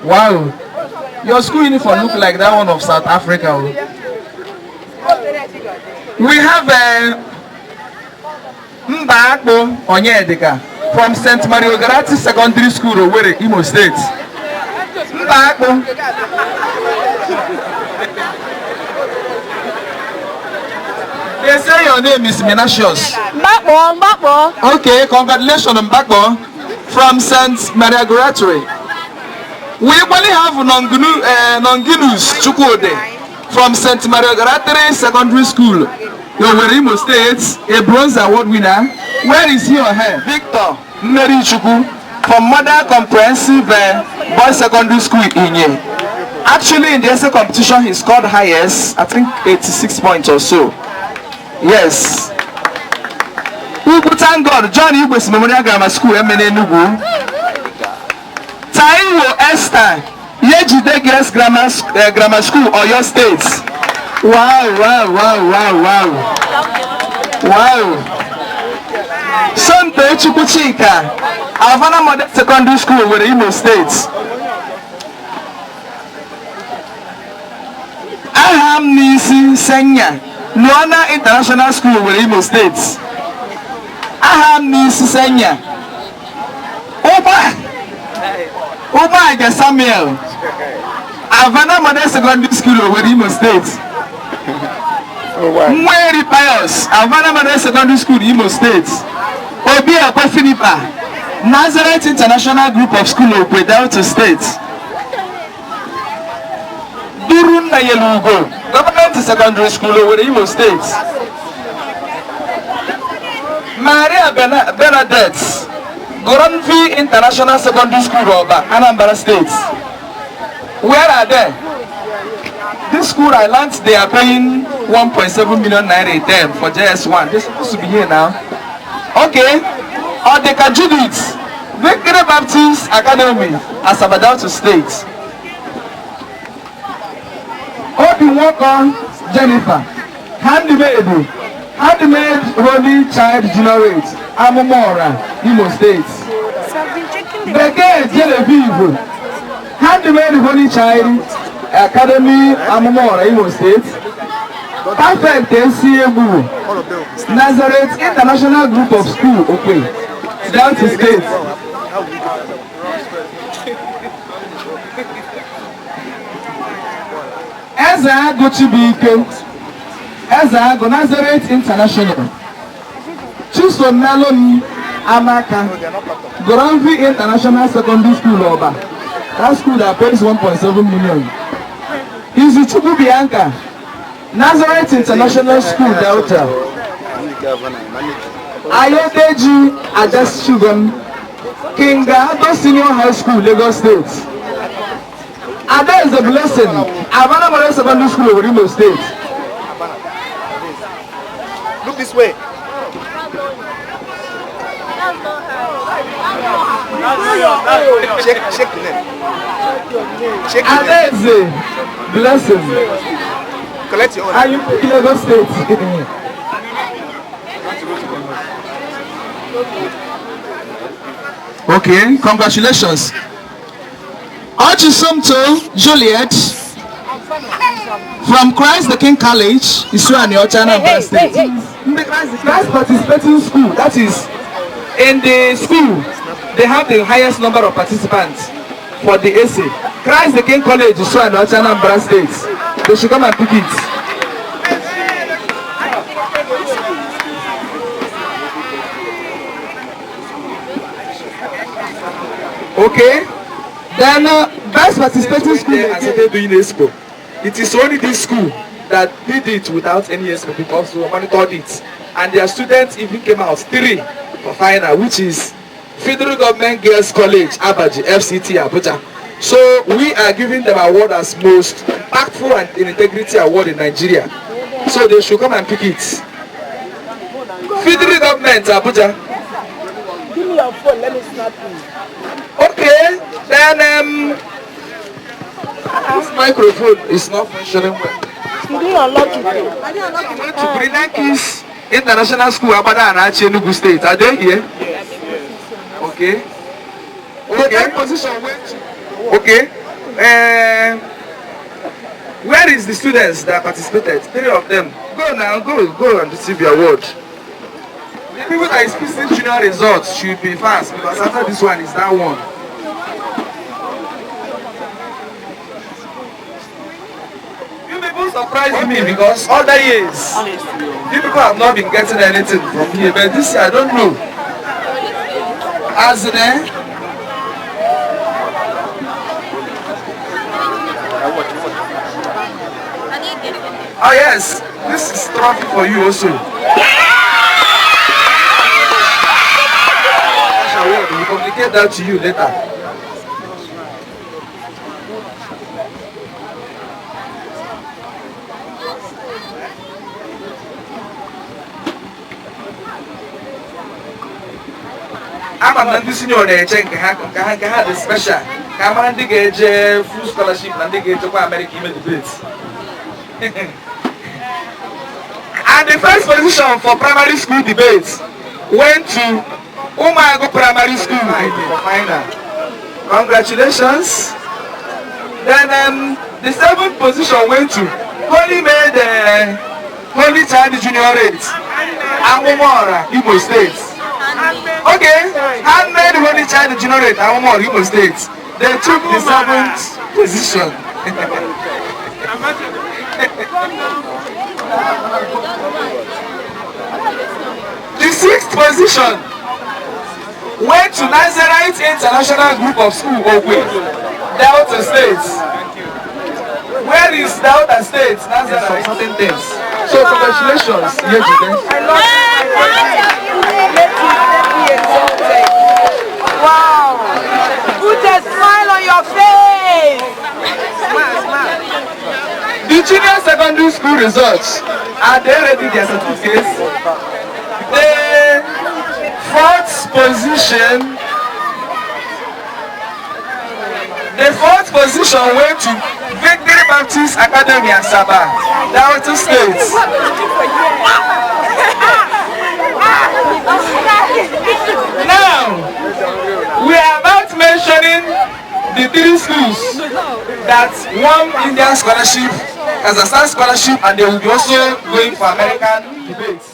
Wow, your school uniform look like that one of South Africa. We have Mbakbo Onyedika from St. Mario Garati Secondary School, Owerri, Imo State. Mbakbo. They say your name is Menasius. Mbakbo. Okay, congratulations, Mbakbo, from St. Maria Garati. We equally have Nonginus Chukwode from St. Maria Garati Secondary School, Owerri, Imo State, a bronze award winner. Where is he or her? Victor Mary Chukwu from Model Comprehensive Boys Secondary School in Inye. Actually, in the essay competition, he scored highest, I think 86 points or so. Yes. Thank God, John Igwesi Memorial Grammar School, MNA Enugu. Taiwo Esther, Yejide Girls Grammar School, Oyo State. Wow. Sante Chukwuchika, Havana Modern Secondary School with Imo State. Aham Nisi Senya, Luana International School with Imo State. Aham Nisi Senya. Uba Samuel, Havana Modern Secondary School with Imo State. Mweri Pius, Havana Modern Secondary School, Imo State. Obia Philippa, Nazareth International Group of School of Delta State. Durun Nayelugo, Government Secondary School over Imo State. Maria Bernadette, Goronvi International Secondary School over Anambra State. Where are they? This school I learned they are paying 1.7 million naira a term for JS1. They're supposed to be here now. Okay. Or they can do it. Victory Baptist Academy as Delta State. Open work on Jennifer. Handmaid Holy Child Generate. Amomora, Imo State. Beke Genevieve. Handmaid Holy Child Academy, Amomora, Imo State. Perfect NCABU. Nazareth International Group of School, okay. Delta State. Eza Gochibike. Eza Go Nazareth International. Chisom Naloni Amaka. Goranvi International Secondary School, Oba. That school that pays 1.7 million. Izuchuku Bianca, Nazareth International School, Delta. Ayodeji Adas Shugan, Kinga Ado Senior High School, Lagos State. Ada is a blessing. Havana Modern Secondary School, Imo State. Look this way. Check the name. Ada is a blessing. Collect your own. Are you in Lagos State? Okay, congratulations. Ochisumto Juliet from Christ the King College, Isuani Ochana State. Christ participating school, that is, in the school, they have the highest number of participants for the essay. Christ the King College, Isuani Ochana State. They should come and pick it. Okay. Then best participating school as they do in Expo. It is only this school that did it without any Expo because we monitored it. And their students even came out 3 for final, which is Federal Government Girls College, Abaji, FCT, Abuja. So we are giving them award as most impactful and integrity award in Nigeria. So they should come and pick it. Federal Government, Abuja. Give me your phone, let me snap you. Okay, then this microphone is not functioning well. You didn't unlock it. To Brinakis International School, Abada and Achi, Enugu State. Are they here? Yes. Okay. Okay. Position where? Okay. Where is the students that participated? 3 of them. Go now, go and receive your award. The people that is facing junior results should be fast because after this one is that one. You people surprised me because other years you people have not been getting anything from here, but this year I don't know. As in oh yes, this is trophy for you also. I will communicate that to you later. I'm not this senior check the special. I'm on the gauge full scholarship and the gauge of American debates. And the first position for primary school debates went to Umago Primary School. Minor. Congratulations. Then the 7th position went to Holy Child Juniorate, Amomora, Imo State. Okay, Handmade Holy Child Juniorate, Amomora, Imo State. They took the 7th position. The 6th position went to Nazarite International Group of School, Okwe, Delta State. Where is Delta State? Nazarite. Certain things. So congratulations, Wow! Put a smile on your face! The junior secondary school results, are they ready their certificates? The 4th position, went to Victory Baptist Academy and Sabah, Delta State. Now, we are about mentioning the 3 schools that won Indian scholarship, as a Kazakhstan scholarship, and they will be also going for American debates.